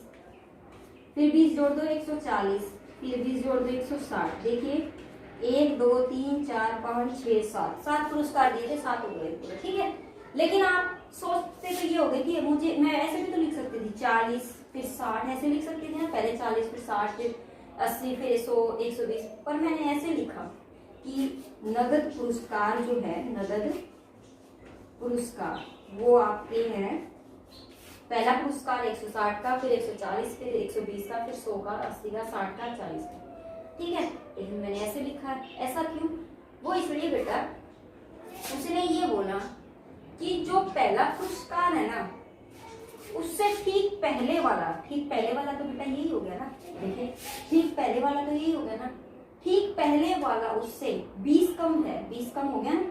फिर 20 जोड़ दो 140, फिर 20 जोड़ दो 160। देखिए 1 2 3 4 5 6 7, 7 पुरस्कार दिए थे, 7 हो गए पूरे। ठीक है, लेकिन आप सोचते तो ये हो गए कि मुझे, मैं ऐसे भी तो लिख सकती थी 40 फिर 60, ऐसे लिख सकती थी ना, पहले 40 फिर 60 फिर 80 फिर 100 120, पर मैंने ऐसे लिखा कि नगद पुरस्कार जो है, नगद पुरस्कार वो आपके हैं, पहला पुरस्कार 160 का, फिर 140, फिर 120 का, फिर 100 का, 80 का, 60 का, 40 का। ठीक है, लेकिन मैंने ऐसे लिखा है। ऐसा क्यों, वो इसलिए बेटा उसने ये बोला कि जो पहला पुरस्कार है ना उससे ठीक पहले वाला, ठीक पहले वाला तो बेटा यही हो गया ना, देखिए ठीक पहले वाला तो यही हो गया ना, ठीक पहले वाला उससे 20 कम है, 20 कम हो गया ना,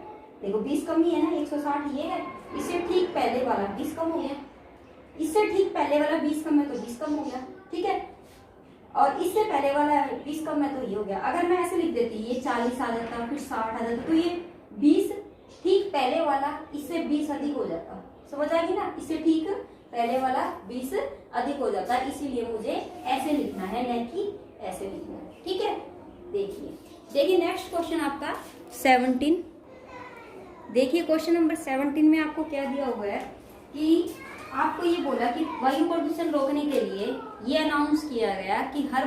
देखो 20 कम ही है ना, 160 ये है, इससे ठीक पहले वाला 20 कम हो गया, इससे ठीक पहले वाला 20 कम है तो 20 कम हो गया, ठीक है, और इससे पहले वाला 20 कम है तो ये हो गया। अगर मैं ऐसे लिख देती ये 40 आ जाता, फिर 60 आ जाता, तो ये 20 ठीक पहले वाला इससे 20 अधिक हो जाता, समझ आएगी ना, इससे ठीक पहले वाला 20 अधिक हो जाता, इसीलिए मुझे ऐसे लिखना है, न कि ऐसे लिखना है, ठीक है। देखिए नेक्स्ट क्वेश्चन आपका 17। देखिए क्वेश्चन नंबर 17 में आपको क्या दिया हुआ है कि आपको ये बोला कि वायु प्रदूषण रोकने के लिए ये अनाउंस किया गया कि हर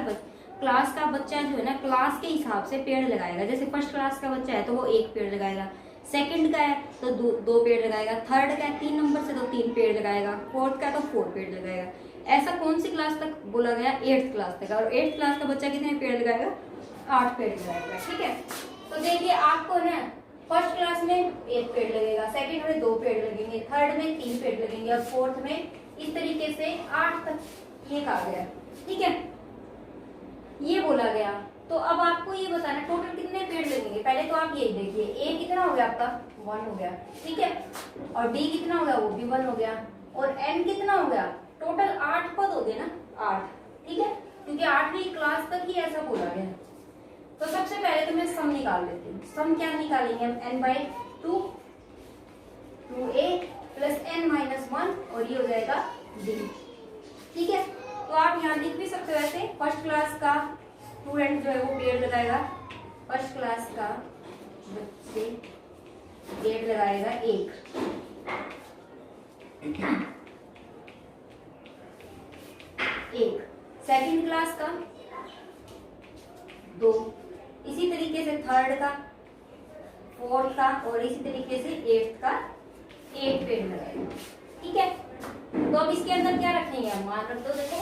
क्लास का बच्चा जो है ना क्लास के हिसाब से पेड़ लगाएगा। जैसे फर्स्ट क्लास का बच्चा है तो वो 1 पेड़ लगाएगा, सेकंड का है तो 2 पेड़ लगाएगा, थर्ड का है 3 नंबर से तो 3 पेड़ लगाएगा, फोर्थ का तो 4 पेड़ लगाएगा। ऐसा कौन सी क्लास तक बोला गया? 8th क्लास तक। और 8th क्लास का बच्चा कितने पेड़ लगाएगा? 8 पेड़ लगाएगा, ठीक है। तो देखिए आपको ना फर्स्ट क्लास में 1 पेड़ लगेगा, सेकंड में 2 पेड़ लगेंगे, थर्ड में 3 पेड़ लगेंगे और फोर्थ में इस तरीके से 8 तक ये कहा गया, ठीक है, ये बोला गया। तो अब आपको ये बताना टोटल कितने पेड़ लगेंगे। पहले तो आप यही देखिए, ए कितना हो गया आपका 1 हो गया, ठीक है, और डी कितना हो गया वो भी 1 हो गया, और एन कितना हो गया टोटल 8 पद हो गए ना 8, ठीक है, क्योंकि 8वीं क्लास तक ही ऐसा बोला गया। तो सबसे पहले तो मैं सम निकाल लेती हूँ। सम क्या निकालेंगे हम? n/2 2a प्लस n-1 और ये हो जाएगा d, ठीक है। तो आप यहाँ लिख भी सकते हो ऐसे, फर्स्ट क्लास का स्टूडेंट जो है वो पेड़ लगाएगा, फर्स्ट क्लास का बच्चे पेड़ लगाएगा 1, सेकंड क्लास का 2, इसी तरीके से थर्ड का, फोर्थ का और इसी तरीके से 8th का 8 पेड़ लगाएगा, ठीक है। तो अब इसके अंदर क्या रखेंगे हम? मान रख दो, देखो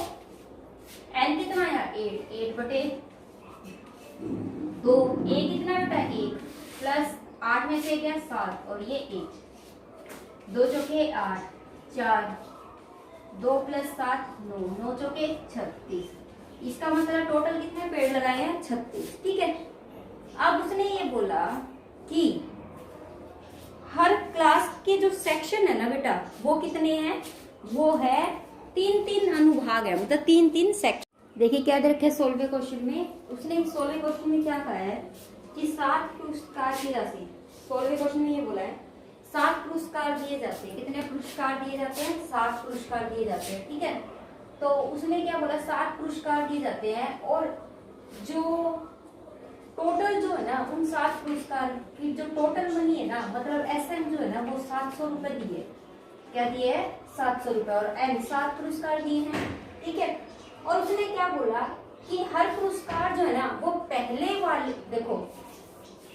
n कितना है 8 बटे 2, a कितना बेटा 1 प्लस 8 में से क्या 7 और ये 1, 2 चौके 8, 4 2 प्लस 7 9, 9 चौके 36, इसका मतलब टोटल कितने पेड़ लगाए हैं? 36, ठीक है। अब उसने ये बोला कि हर क्लास के जो सेक्शन है ना बेटा वो कितने हैं? वो है 3-3 अनुभाग है, मतलब 3-3 सेक्शन। देखिए क्या दे रखे सोलवे क्वेश्चन में, उसने सोलवे क्वेश्चन में क्या कहा है कि 7 पुरस्कार की राशि, सोलवे क्वेश्चन में ये बोला है 7 पुरस्कार दिए जाते हैं। कितने पुरस्कार दिए जाते हैं? 7 पुरस्कार दिए जाते हैं, ठीक है। तो उसने क्या बोला 7 पुरस्कार दिए जाते हैं, और जो टोटल जो है ना उन 7 पुरस्कार की जो टोटल मनी है ना, मतलब एसएन जो है ना वो 700 रुपए दिए। क्या दिए है? 700 रुपए, और एन 7 पुरस्कार दिए हैं, ठीक है। और उसने क्या बोला कि हर पुरस्कार जो है ना वो पहले वाले, देखो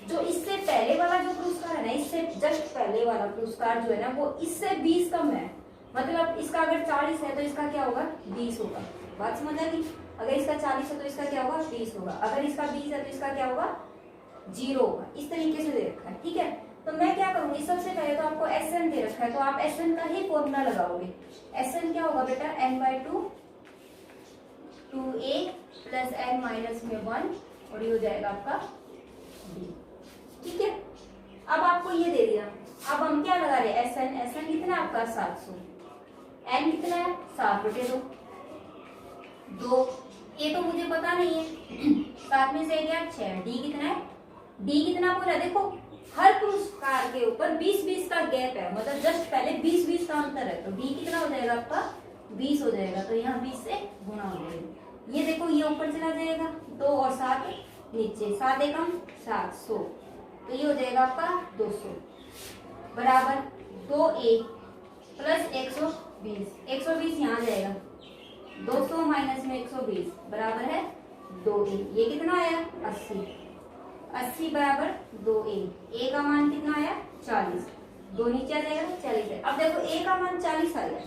जो इससे पहले वाला जो पुरस्कार है ना, इससे जस्ट पहले वाला पुरस्कार जो है ना वो इससे 20 कम है। मतलब इसका अगर 40 है तो इसका क्या होगा? 20 होगा। बात समझ आ गई? अगर इसका 40 है तो इसका क्या होगा? 20 होगा। अगर इसका 20 है तो इसका क्या होगा? 0 होगा। इस तरीके से दे रखा है, ठीक है। तो मैं क्या करूंगी, सबसे पहले तो आपको एसएन दे रखा है तो आप एसएन का ही फॉर्मूला लगाओगे। एसएन क्या होगा बेटा? n/2 2a प्लस n-1 और ये हो जाएगा आपका d, ठीक है। अब आपको ये दे दिया, अब हम क्या लगा रहे हैं? एसएन, एसएन कितना आपका 700, एन कितना है 7 बटे 2, ये तो मुझे पता नहीं है, 7 में से क्या 6, डी कितना है? डी कितना बोला? देखो हर पुरस्कार के ऊपर 20-20 का गैप है, मतलब जस्ट पहले 20-20 का अंतर है, तो डी कितना हो जाएगा आपका? 20 हो जाएगा। तो यहाँ 20 से गुणा हो जाएगा, ये देखो ये ऊपर चला जाएगा 2 और 7 नीचे, 7 एकम 700, तो ये हो जाएगा आपका 200 बराबर 2a प्लस 120, 120 यहाँ जाएगा, 200 माइनस में 120 बराबर है 2a। ये कितना आया? 80, 80 बराबर 2a। a का मान कितना आया? 40, 2 नीचे आ जाएगा 40 है। अब देखो a का मान 40 आ गया,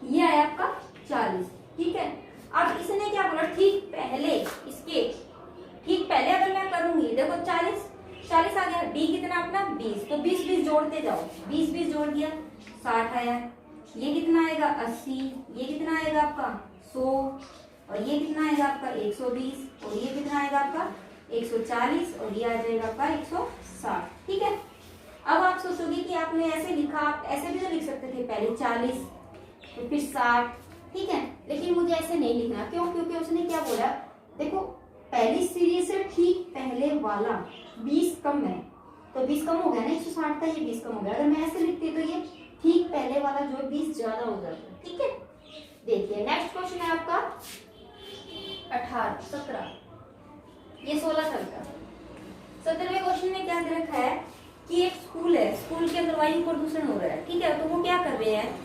ये आया आपका 40, ठीक है। अब इसने क्या बोला? ठीक पहले, इसके ठीक पहले अगर मैं करूंगी, देखो 40 आ गया, डी कितना अपना 20, तो 20-20 जोड़ते जाओ, 20-20 जोड़ दिया 60 आया, ये कितना आएगा 80, ये कितना आएगा आपका 100, और ये कितना आएगा आपका 120, और ये कितना आएगा आपका 140, और ये आ जाएगा आपका 160, ठीक है। अब आप सोचोगे कि आपने ऐसे लिखा, आप ऐसे भी तो लिख सकते थे, पहले 40 तो फिर 60, ठीक है, लेकिन मुझे ऐसे नहीं लिखना। क्यों? क्योंकि उसने क्या बोला, देखो पहली सीरीज से ठीक पहले वाला 20 कम है, तो 20 कम हो गया ना, 160 था, ये 20 कम हो गया। अगर मैं ऐसे लिखती तो ये ठीक पहले वाला जो है 20 ज्यादा हो जाता, ठीक है। देखिए नेक्स्ट क्वेश्चन है आपका 17, ये 16 साल का। 17वें क्वेश्चन में क्या दे रखा है कि एक स्कूल है, स्कूल के अंदर वायु प्रदूषण हो रहा है, ठीक है। तो वो क्या कर रहे हैं,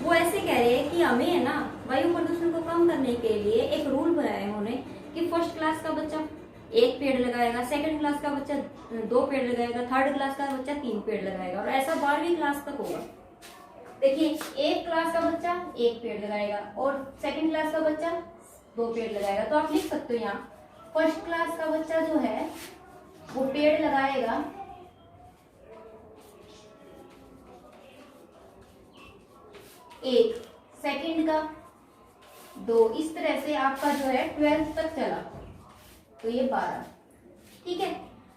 वो ऐसे कह रहे हैं कि हमें है ना वायु प्रदूषण को कम करने के लिए एक रूल बनाया है उन्होंने कि फर्स्ट क्लास का बच्चा 1 पेड़ लगाएगा, सेकंड क्लास का बच्चा 2 पेड़ लगाएगा, थर्ड क्लास का बच्चा 3 पेड़ लगाएगा, और ऐसा 12वीं क्लास तक होगा। देखिए 1 क्लास का बच्चा 1 पेड़ लगाएगा और सेकंड क्लास का बच्चा 2 पेड़ लगाएगा। तो आप लिख सकते हो यहाँ फर्स्ट क्लास का बच्चा जो है वो पेड़ लगाएगा 1, सेकंड का 2, इस तरह से आपका जो है 12th तक चला, तो ये 12, ठीक है।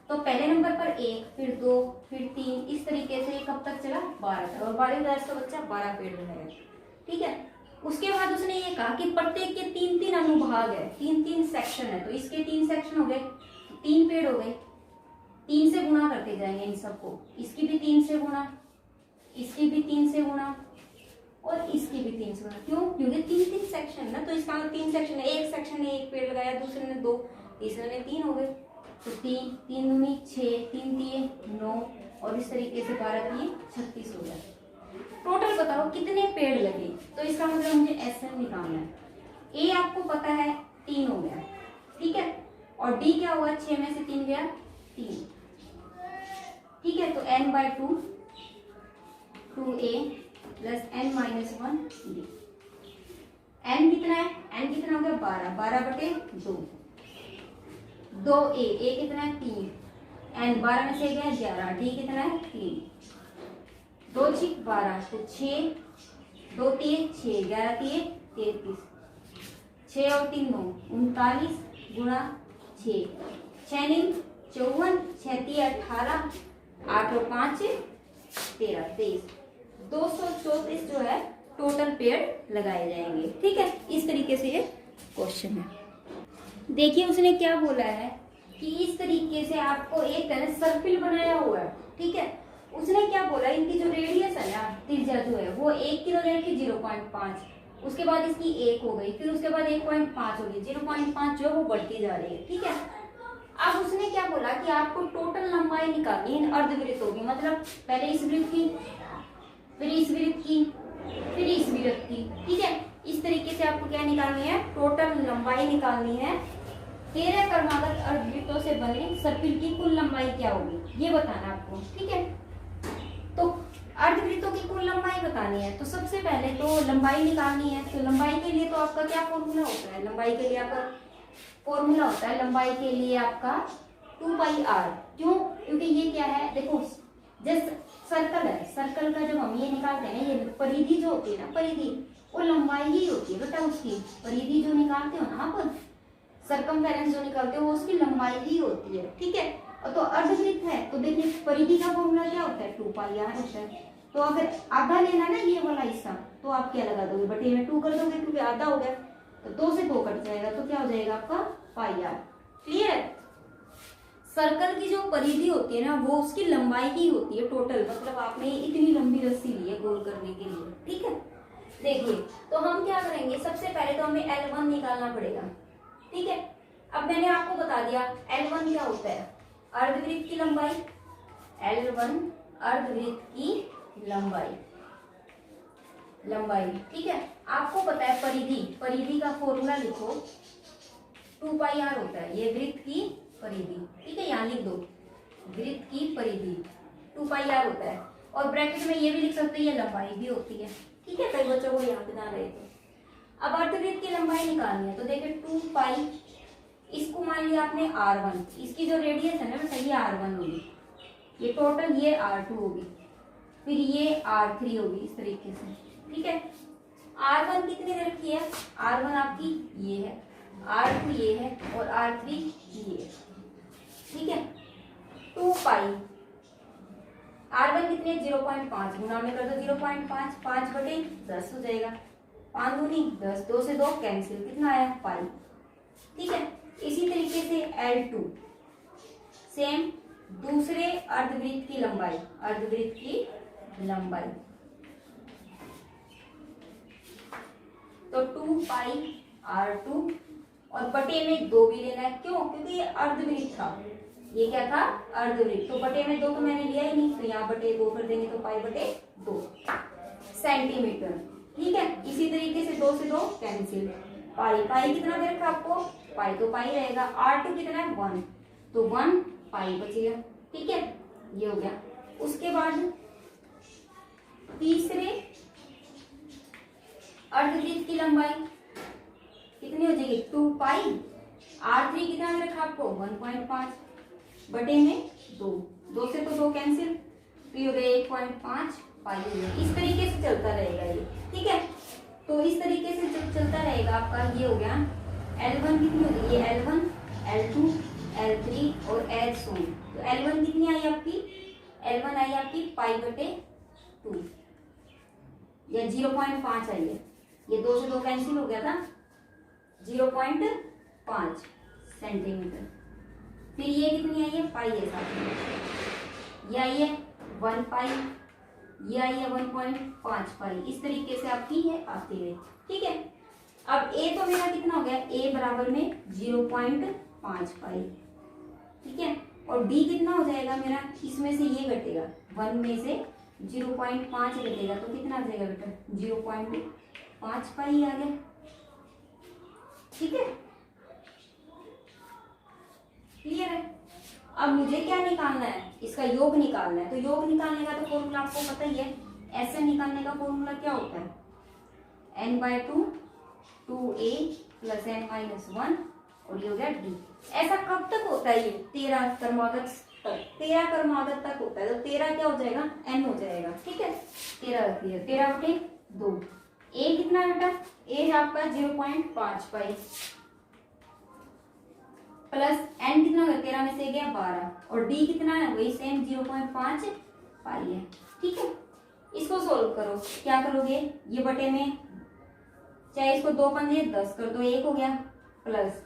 तो पहले नंबर पर 1, फिर 2, फिर 3, इस तरीके से ये कब तक चला, 12 तक, और 12वीं क्लास का बच्चा 12 पेड़ लगाएगा, ठीक है। उसके बाद उसने ये कहा कि प्रत्येक के 3-3 अनुभाग है, 3-3 सेक्शन है, तो इसके 3 सेक्शन हो गए, 3 पेड़ हो गए, 3 से गुणा करते जाएंगे इन सबको, इसकी भी 3 से गुणा, इसकी भी 3 से गुणा, और इसकी भी 3 से गुणा। क्यों? क्योंकि 3-3 सेक्शन है ना, तो इसका मतलब 3 सेक्शन है, एक सेक्शन ने 1 पेड़ लगाया, दूसरे ने 2, तीसरे ने 3 हो गए, तो 3 3 दूनी 6, 3 दिए 9, और इस तरीके से 12 दिए 36 हो गया। टोटल बताओ कितने पेड़ लगे, तो इसका मतलब मुझे SN निकालना है। A आपको पता है 3 हो गया, ठीक है, और D क्या हुआ, 6 में से 3 गया 3, ठीक है। तो n/2 2A plus n-1 D, n कितना है, n कितना हो गया 12, 12/2, 2A, A कितना है 3, n 12 में से गया 11, D कितना है 3, 2 6 12, तो 6, 2 3 6, 11 3 33, 6 और 3 9, 39 गुणा 6, 6 9 54, 6 3 18, 8 और 5 13, 23, 234 जो है टोटल पेड़ लगाए जाएंगे, ठीक है। इस तरीके से ये क्वेश्चन है। देखिए उसने क्या बोला है कि इस तरीके से आपको एक तरह सर्किल बनाया हुआ है, ठीक है। उसने क्या बोला, इनकी जो रेडियस है ना, त्रिज्या जो है वो 1 की तो रखी 0.5, उसके बाद इसकी 1 हो गई, फिर उसके बाद 1.5 होगी, 0.5 जो है वो बढ़ती जा रही है, ठीक है। अब उसने क्या बोला कि आपको टोटल लंबाई निकालनी है अर्धवृत्तों की, मतलब पहले इस वृत्त की, फिर इस वृत्त की, फिर इस वृत्त की, ठीक है। इस तरीके से आपको क्या निकालनी है, टोटल लंबाई निकालनी है। 13 क्रमागत अर्धवृत्तों से बने सर्किल की कुल लंबाई क्या होगी ये बताना आपको, ठीक है। तो अर्धवृत्तों की कुल लंबाई बतानी है, तो सबसे पहले तो लंबाई निकालनी है। तो लंबाई के लिए तो आपका क्या फॉर्मूला होता है, लंबाई के लिए आपका फॉर्मूला होता है, लंबाई के लिए आपका 2πr। क्यों? क्योंकि ये क्या है, देखो जैसे सर्कल है, सर्कल का जब हम ये निकालते हैं ना, ये परिधि जो होती है ना, परिधि वो लंबाई ही होती है बेटा, उसकी परिधि जो निकालते हो ना आप, सरकमफेरेंस जो निकालते हो वो उसकी लंबाई ही होती है, ठीक है। और तो अर्धवृत्त है तो देखिए परिधि का फॉर्मूला क्या होता है, 2πr होता है। तो अगर आधा लेना ना ये वाला हिस्सा, तो आप क्या लगा दोगे, बटे में 2 कर दोगे, क्योंकि आधा हो गया, तो 2 से 2 कट जाएगा, तो क्या हो जाएगा आपका πr। क्लियर? सर्कल की जो परिधि होती है ना वो उसकी लंबाई ही होती है टोटल, मतलब आपने इतनी लंबी रस्सी ली है गोल करने के लिए, ठीक है। देखिए तो हम क्या करेंगे, सबसे पहले तो हमें L1 निकालना पड़ेगा, ठीक है। अब मैंने आपको बता दिया L1 क्या होता है, अर्धवृत्त की लंबाई, L1 अर्धवृत्त की लंबाई, ठीक है। आपको पता है परिधि, परिधि का फॉर्मूला लिखो 2πr होता है, ये वृत्त की परिधि, ठीक है, यहाँ लिख दो वृत्त की परिधि 2πr होता है, और ब्रैकेट में ये भी लिख सकते हैं ये लंबाई भी होती है, ठीक है। कई बच्चों को याद ना रहे तो अब अर्धवृत्त की लंबाई निकालनी है, तो देखिए 2π, इसको मान लिया आपने r1, इसकी जो रेडियस है ना बेटा ये r1 होगी, ये टोटल ये r2 होगी, फिर ये r3 होगी, इस तरीके से, ठीक है। r1 कितनी दे रखी है, r1 आपकी ये है, r2 ये है, और r3 ये है, ठीक है। 2π R1 कितने 0.5 गुना में कर दो 0.5, 5/10 हो जाएगा, 5 दूनी 10, 2 से 2 कैंसिल, कितना आया पाई। ठीक है, इसी तरीके से L2 सेम, दूसरे अर्धवृत्त की लंबाई, अर्धवृत्त की लंबाई तो 2 पाई R2 और बटे में 2 भी लेना है, क्यों, क्योंकि ये अर्धवृत्त था, ये क्या था अर्धवृत्त, तो बटे में 2 तो मैंने लिया ही नहीं, तो यहाँ बटे 2 कर देंगे तो पाई/2 सेंटीमीटर। ठीक है, इसी तरीके से 2 से 2 कैंसिल, पाई, पाई कितना दे रखा आपको, पाई तो पाई रहेगा, R2 कितना है 1, तो 1 पाई बचेगा। ठीक है, ये हो गया। उसके बाद तीसरे अर्धवृत्त की लंबाई कितनी हो जाएगी 2 पाई, R3 कितना दे रखा आपको 1.5 बटे में 2, 2 से तो 2 कैंसिल, तो ये हो गया 1.5 पाई हो गया। इस तरीके से चलता रहेगा ये। ठीक है, तो इस तरीके से जब चलता रहेगा आपका, ये हो गया L1 कितनी हो गई, ये L1, L2, L3 और L सोन, तो L1 कितनी आई आपकी, L1 आई आपकी पाई/2 या 0.5 आई है, ये 2 से 2 कैंसिल हो गया था, 0.5 सेंटीमीटर। फिर ये कितनी आई है पाई है साथ में, ये आई है 1 पाई, ये आई है 1.5 पाई, इस तरीके से आपकी है आती है। ठीक है, अब A तो मेरा कितना हो गया, A बराबर में 0.5 पाई। ठीक है, और D कितना हो जाएगा मेरा, इसमें से ये घटेगा 1 में से 0.5 घटेगा तो कितना आ जाएगा बेटा 0.5 पाई आ गया। ठीक है, क्लियर है। अब मुझे क्या निकालना है, इसका योग निकालना है, तो योग निकालने का तो फॉर्मूला आपको पता ही है, ऐसे निकालने का फॉर्मूला क्या होता है n/2 2a + n-1 और ये हो गया d। ऐसा कब तक होता है, ये 13 क्रमागत तक, 13 क्रमागत तक होता है, तो 13 क्या हो जाएगा n हो जाएगा। ठीक है, 13 रखिए, 13/2, a कितना है बेटा, a है आपका 0.5 पाई प्लस n कितना होगा, 13 में से गया 12 और d कितना है वही सेम 0.5 पाई है। ठीक है, इसको सोल्व करो, क्या करोगे, ये बटे में चाहे इसको 2 पंजे 10 कर दो, 1 हो गया, प्लस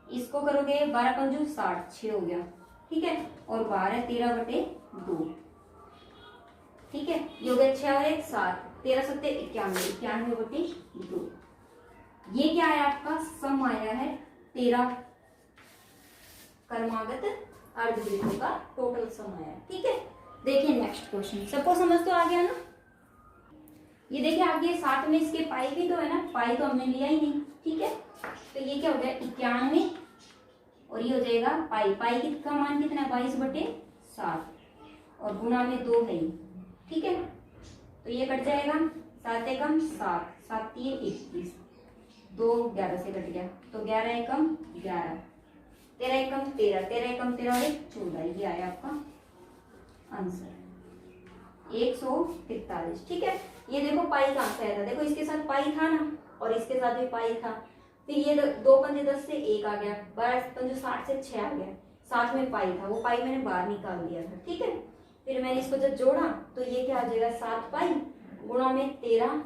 इसको करोगे 12 पंजू 60, 6 हो गया। ठीक है, और 12 13/2। ठीक है, ये हो गया 6 और 1 7, 13 7 91, 91/2। ये क्या आया आपका सम आया है 13 क्रमागत अर्धवृत्तों का टोटल सम आया। ठीक है, देखिए नेक्स्ट क्वेश्चन, सबको समझ तो आ गया ना। ये देखिए आगे साथ में इसके पाई भी तो है ना, पाई तो हमने लिया ही नहीं। ठीक है, तो ये क्या हो गया 91 और ये हो जाएगा पाई, पाई का मान कितना है 22/7 और गुना में 2 है। ठीक है, तो ये कट जाएगा, 7 एकम 7, 7 3 21, 2 11 से कट गया, तो 11 एकम 11, 13 एकम 13, 13 एकम 13 और 1 14, ये आया आपका आंसर 143। ठीक है, ये देखो पाई कहाँ से आया था, देखो इसके साथ पाई था ना और इसके साथ भी पाई था, फिर ये 2 पंजे 10 से 1 आ गया, 12 पंजे 60 से 6 आ गया, साथ में पाई था, वो पाई मैंने बाहर निकाल दिया था। ठीक है, फिर मैंने इसको जब जोड़ा तो ये क्या आ जाएगा 7 पाई गुणा में 13,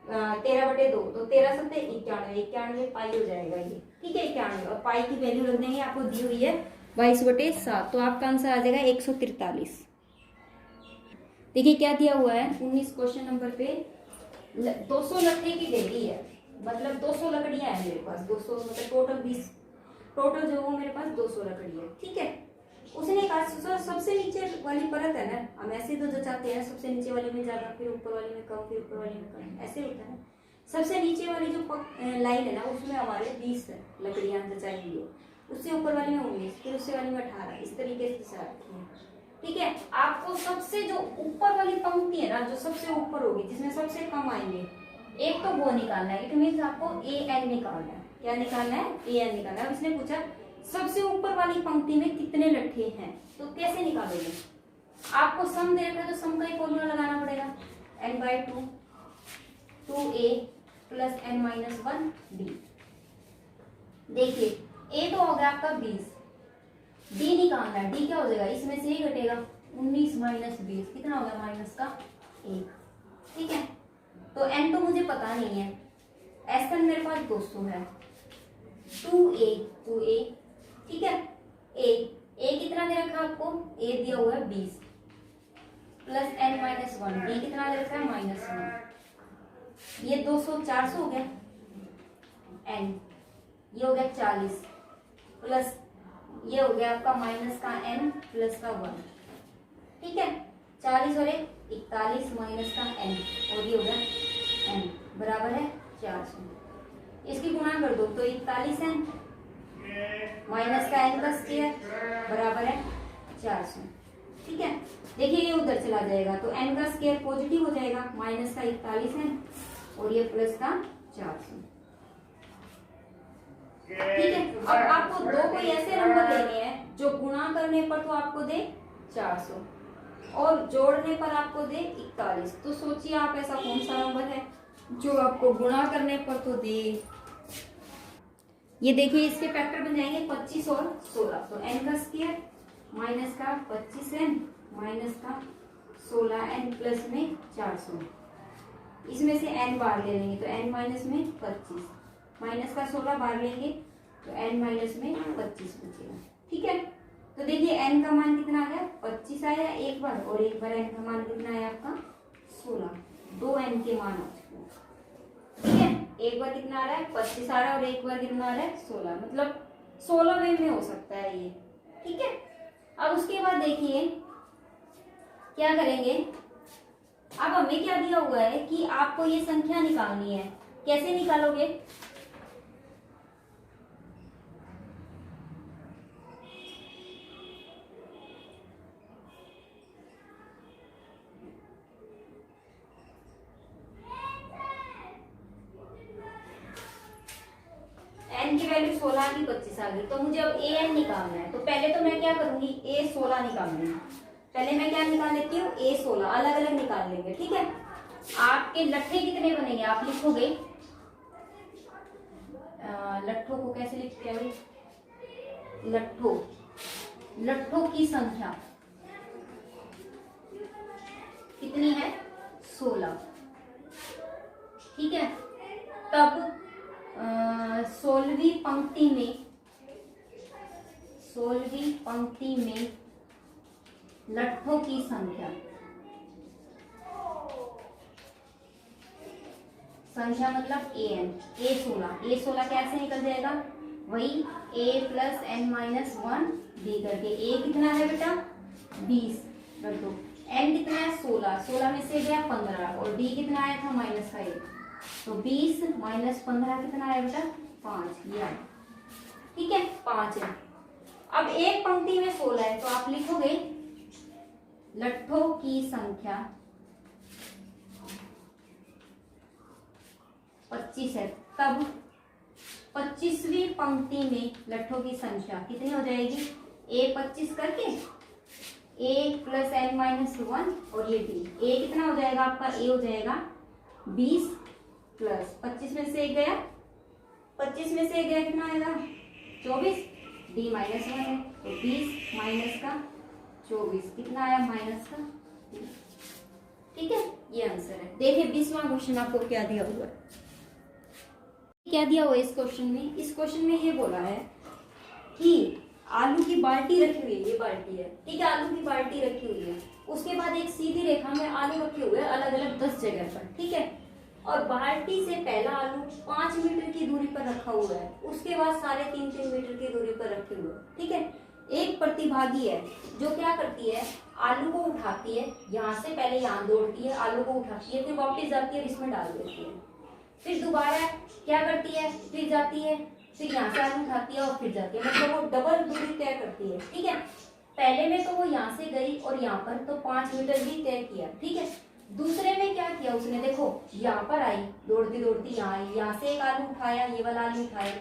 13/2, तो 13 7 91, 91 पाई हो जाएगा ये। ठीक है, 91 और पाई की वैल्यू रख देंगे, आपको दी हुई है 22/7, तो आपका आंसर आ जाएगा 143। देखिए क्या दिया हुआ है 19 क्वेश्चन नंबर पे, 200 लकड़ी की ढेरी है, मतलब 200 लकड़ियां है मेरे पास, 200 मतलब टोटल 20, टोटल जो वो मेरे पास 200 लकड़ी है। ठीक है, उसने कहा सबसे नीचे वाली परत है ना, हम ऐसे तो जचाते हैं, सबसे नीचे वाले में ज्यादा, फिर ऊपर वाले में कम, फिर ऊपर वाले में कम, ऐसे होता है ना। सबसे नीचे वाली जो लाइन है ना उसमें हमारे 20 लकड़ियां जचाई हुई है, उससे ऊपर वाली में 19, फिर उससे वाली में 18, इस तरीके से जचा रखी है। ठीक है, आपको सबसे जो ऊपर वाली पंक्ति है ना, जो सबसे ऊपर होगी जिसमें सबसे कम आएंगे, एक तो वो निकालना है, इट मींस आपको AN निकालना है। क्या निकालना है, AN निकालना है। इसने पूछा सबसे ऊपर वाली पंक्ति में कितने लट्ठे हैं, तो कैसे निकालोगे, आपको सम दे रखा है तो सम का ही फॉर्मूला लगाना पड़ेगा, n/2 2a + n-1 d। देखिए a तो हो गया आपका 20, d निकालना है, d क्या हो जाएगा इसमें से ही घटेगा, 19 माइनस 20 कितना होगा माइनस का 1। ठीक है, तो n तो मुझे पता नहीं है, SN मेरे पास 200 है, 2a ठीक है। a कितना दे रखा है आपको, a दिया हुआ है 20 प्लस n माइनस 1, b कितना दे रखा है -1, ये 200 400 हो गया, n ये हो गया 40 प्लस ये हो गया आपका माइनस का n प्लस का 1। ठीक है, 40 और 41 माइनस का n और ये हो गया n बराबर है 400। इसकी गुणा कर दो तो 41n माइनस का n का स्क्वायर बराबर है 400। ठीक है, देखिए ये उधर चला जाएगा तो n का स्क्वायर पॉजिटिव हो जाएगा, माइनस का 41n और ये प्लस का 400। ठीक है, अब आपको दो कोई ऐसे नंबर लेने हैं जो गुणा करने पर तो आपको दे 400 और जोड़ने पर आपको दे 41। तो सोचिए आप ऐसा कौन सा नंबर है जो आपको गुणा करने पर तो दे, ये देखिए इसके फैक्टर बन जाएंगे 25 और 16, तो n का स्क्वायर माइनस का 25n माइनस का 16n प्लस में 400, इसमें से n बाहर ले लेंगे तो n माइनस में 25 माइनस का 16 बाहर लेंगे तो n माइनस में 25 बचेगा। ठीक है, तो देखिए n का मान कितना आ गया 25 आया एक बार, और एक बार n का मान कितना आया आपका 16, दो n के मान आ चुके हैं। ठीक है, एक बार कितना आ रहा है 25 आ रहा है और एक बार कितना आ रहा है 16, मतलब 16 वे में हो सकता है ये। ठीक है, अब उसके बाद देखिए क्या करेंगे, अब हमें क्या दिया हुआ है कि आपको ये संख्या निकालनी है, कैसे निकालोगे, n की वैल्यू 16 आ गई 25 आ गई, तो मुझे अब an निकालना है। तो पहले तो मैं क्या करूंगी a16 निकालूंगी, पहले मैं क्या निकाल लेती हूँ a16, अलग अलग निकाल लेंगे। ठीक है, आपके लट्ठे कितने बनेंगे आप लिखोगे, लट्ठों को कैसे लिखते हैं, लट्ठों की संख्या कितनी है 16। ठीक है, तब 16वीं पंक्ति में लट्ठों की संख्या मतलब a16 कैसे निकल जाएगा, वही a plus n minus 1 d करके, a कितना है बेटा 20 कर दो, n कितना है 16 में से गया 15 और d कितना आया था माइनस का 1, तो 20 माइनस 15 कितना आया बेटा 5, ये आया। ठीक है, 5 है। अब एक पंक्ति में 16 है तो आप लिखोगे लट्ठों की संख्या 25 है, तब 25वीं पंक्ति में लट्ठों की संख्या कितनी हो जाएगी, a 25 करके a प्लस n माइनस 1 और ये d, a कितना हो जाएगा आपका, a हो जाएगा 20 प्लस 25 में से एक गया, 25 में से एक गया कितना आएगा 24, d माइनस 1 है तो 20 माइनस का 24 कितना आया माइनस का 20। ठीक है, ये आंसर है। देखिए 20वां क्वेश्चन आपको क्या दिया हुआ है, क्या दिया हुआ है इस क्वेश्चन में, इस क्वेश्चन में ये बोला है कि आलू की बाल्टी रखी हुई है, ये बाल्टी है। ठीक है, आलू की बाल्टी रखी हुई है, उसके बाद एक सीधी रेखा में आलू रखे हुए हैं अलग अलग 10 जगह पर। ठीक है, और बाल्टी से पहला आलू 5 मीटर की दूरी पर रखा हुआ है, उसके बाद सारे 3-3 मीटर की दूरी पर रखे हुए हैं। ठीक है, एक प्रतिभागी है जो क्या करती है, आलू को उठाती है, यहाँ से पहले यहाँ दौड़ती है, आलू को उठाती है, फिर वापस जाती है और इसमें डाल देती है, फिर दोबारा क्या करती है, फिर जाती है, फिर यहाँ से आलू उठाती है और फिर जाती है, मतलब वो डबल दूरी तय करती है। ठीक है, पहले में तो वो यहाँ से गई और यहाँ पर तो 5 मीटर भी तय किया। ठीक है, दूसरे में क्या किया उसने, देखो यहाँ पर आई दौड़ती दौड़ती, यहाँ आई, यहाँ से एक आलू उठाया, ये वाला आलू उठाया,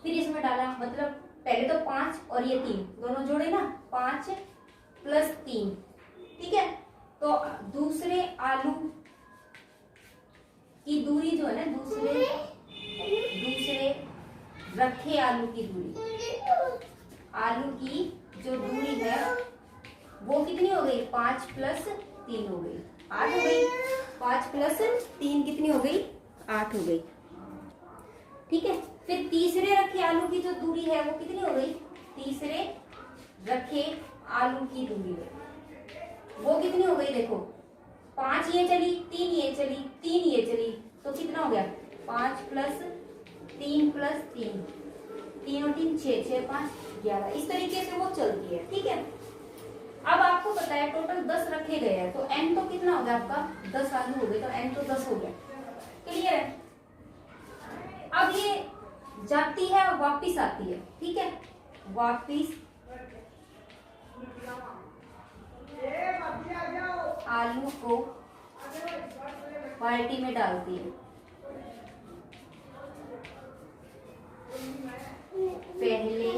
फिर इसमें डाला, मतलब पहले तो 5 और ये 3 दोनों जोड़े ना, 5 प्लस 3। ठीक है, तो दूसरे आलू की दूरी जो है ना, दूसरे रखे आलू की दूरी, आलू की जो दूरी है वो कितनी हो गई 5 प्लस 3 हो गई 8 हो गई। 5 प्लस 3 कितनी हो गई 8 हो गई। ठीक है, फिर तीसरे रखे आलू की जो दूरी है वो कितनी हो गई, तीसरे रखे आलू की दूरी वो कितनी हो गई, देखो 5 ये चली, 3 ये चली, 3 ये चली, तो कितना हो गया 5 प्लस 3 प्लस 3, 3 और 3 6, 6 5 11, इस तरीके से वो चलती है। ठीक है, अब आपको पता है टोटल 10 रखे गए हैं, तो n तो कितना हो गया आपका 10 आलू हो गए, तो n तो 10 हो गया। क्लियर है। अब ये जाती है और वापिस आती है। ठीक है, वापिस आलू को बाल्टी में डालती है। पहले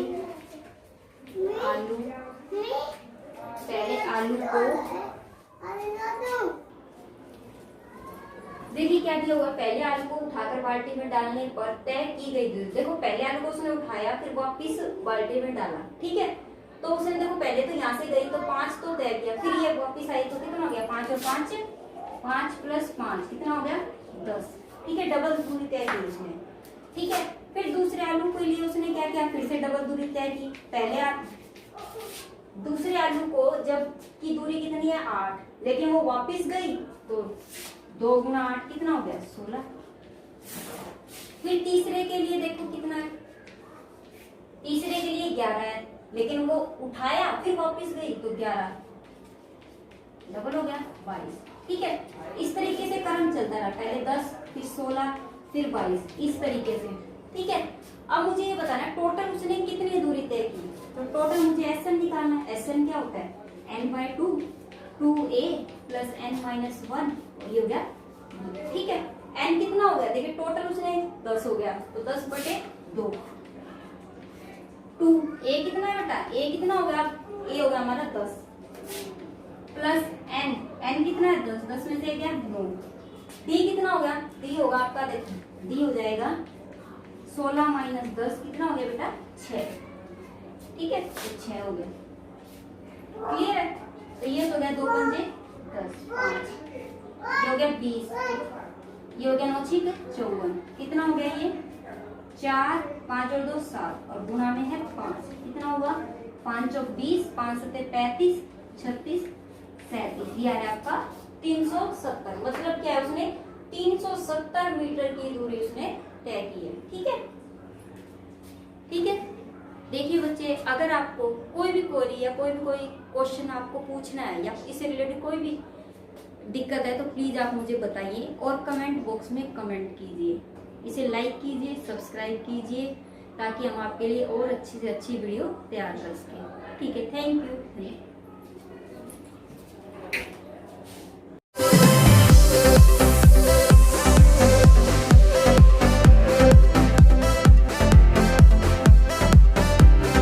आलू को देखिए क्या दिया हुआ, पहले आलू को उठाकर बाल्टी में डालने पर तय की गई दूरी। देखो पहले आलू को उसने उठाया फिर वापिस बाल्टी में डाला। ठीक है, तो उसने देखो पहले तो यहाँ से गई तो 5 तो तय किया, फिर ये वापिस आई तो कितना हो गया 5 और 5 5 प्लस 5 कितना हो गया 10। ठीक है, डबल दूरी तय की उसने। ठीक है, फिर दूसरे आलू के लिए उसने क्या किया, फिर से डबल दूरी तय की। दूसरे आलू को जब की दूरी कितनी है 8, लेकिन वो वापिस गई तो 2 गुना 8 कितना हो गया 16। फिर तीसरे के लिए देखो कितना है, तीसरे के लिए 11 है, लेकिन वो उठाया फिर वापस गई तो 11 डबल हो गया 22। ठीक है, इस तरीके से क्रम चलता रहा, पहले 10 फिर 16 फिर 22, इस तरीके से। ठीक है, अब मुझे ये बताना है टोटल उसने कितनी दूरी तय की, तो टोटल मुझे एसएन निकालना है। एसएन क्या होता है n/2 2a प्लस n-1, ये हो गया। ठीक है, n कितना हो गया, देखिए टोटल उसने 10 हो गया, तो 10/2 2 a कितना है बेटा, a कितना हो गया, a हो गया हमारा 10 प्लस n कितना है 10, 10 में से गया 9, d कितना हो गया, d होगा आपका, देखो d हो जाएगा 16 माइनस 10 कितना हो गया बेटा 6। ठीक है, तो 6 हो गया। क्लियर है, तो ये हो गया 2 पंजे 10 5, ये हो गया 20, ये हो गया 9 6 54, कितना हो गया ये 4 5 और 2 7 और गुणा में है 5, कितना होगा 5 और 20 5 7 35 36 37, ये है आपका 370। मतलब क्या है, उसने 370 मीटर की दूरी उसने तय की है। ठीक है, ठीक है। देखिए बच्चे, अगर आपको कोई भी क्वेरी या कोई क्वेश्चन आपको पूछना है या इससे रिलेटेड कोई भी दिक्कत है तो प्लीज आप मुझे बताइए और कमेंट बॉक्स में कमेंट कीजिए। इसे लाइक कीजिए, सब्सक्राइब कीजिए, ताकि हम आपके लिए और अच्छी से अच्छी वीडियो तैयार कर सकें। ठीक है, थैंक यू।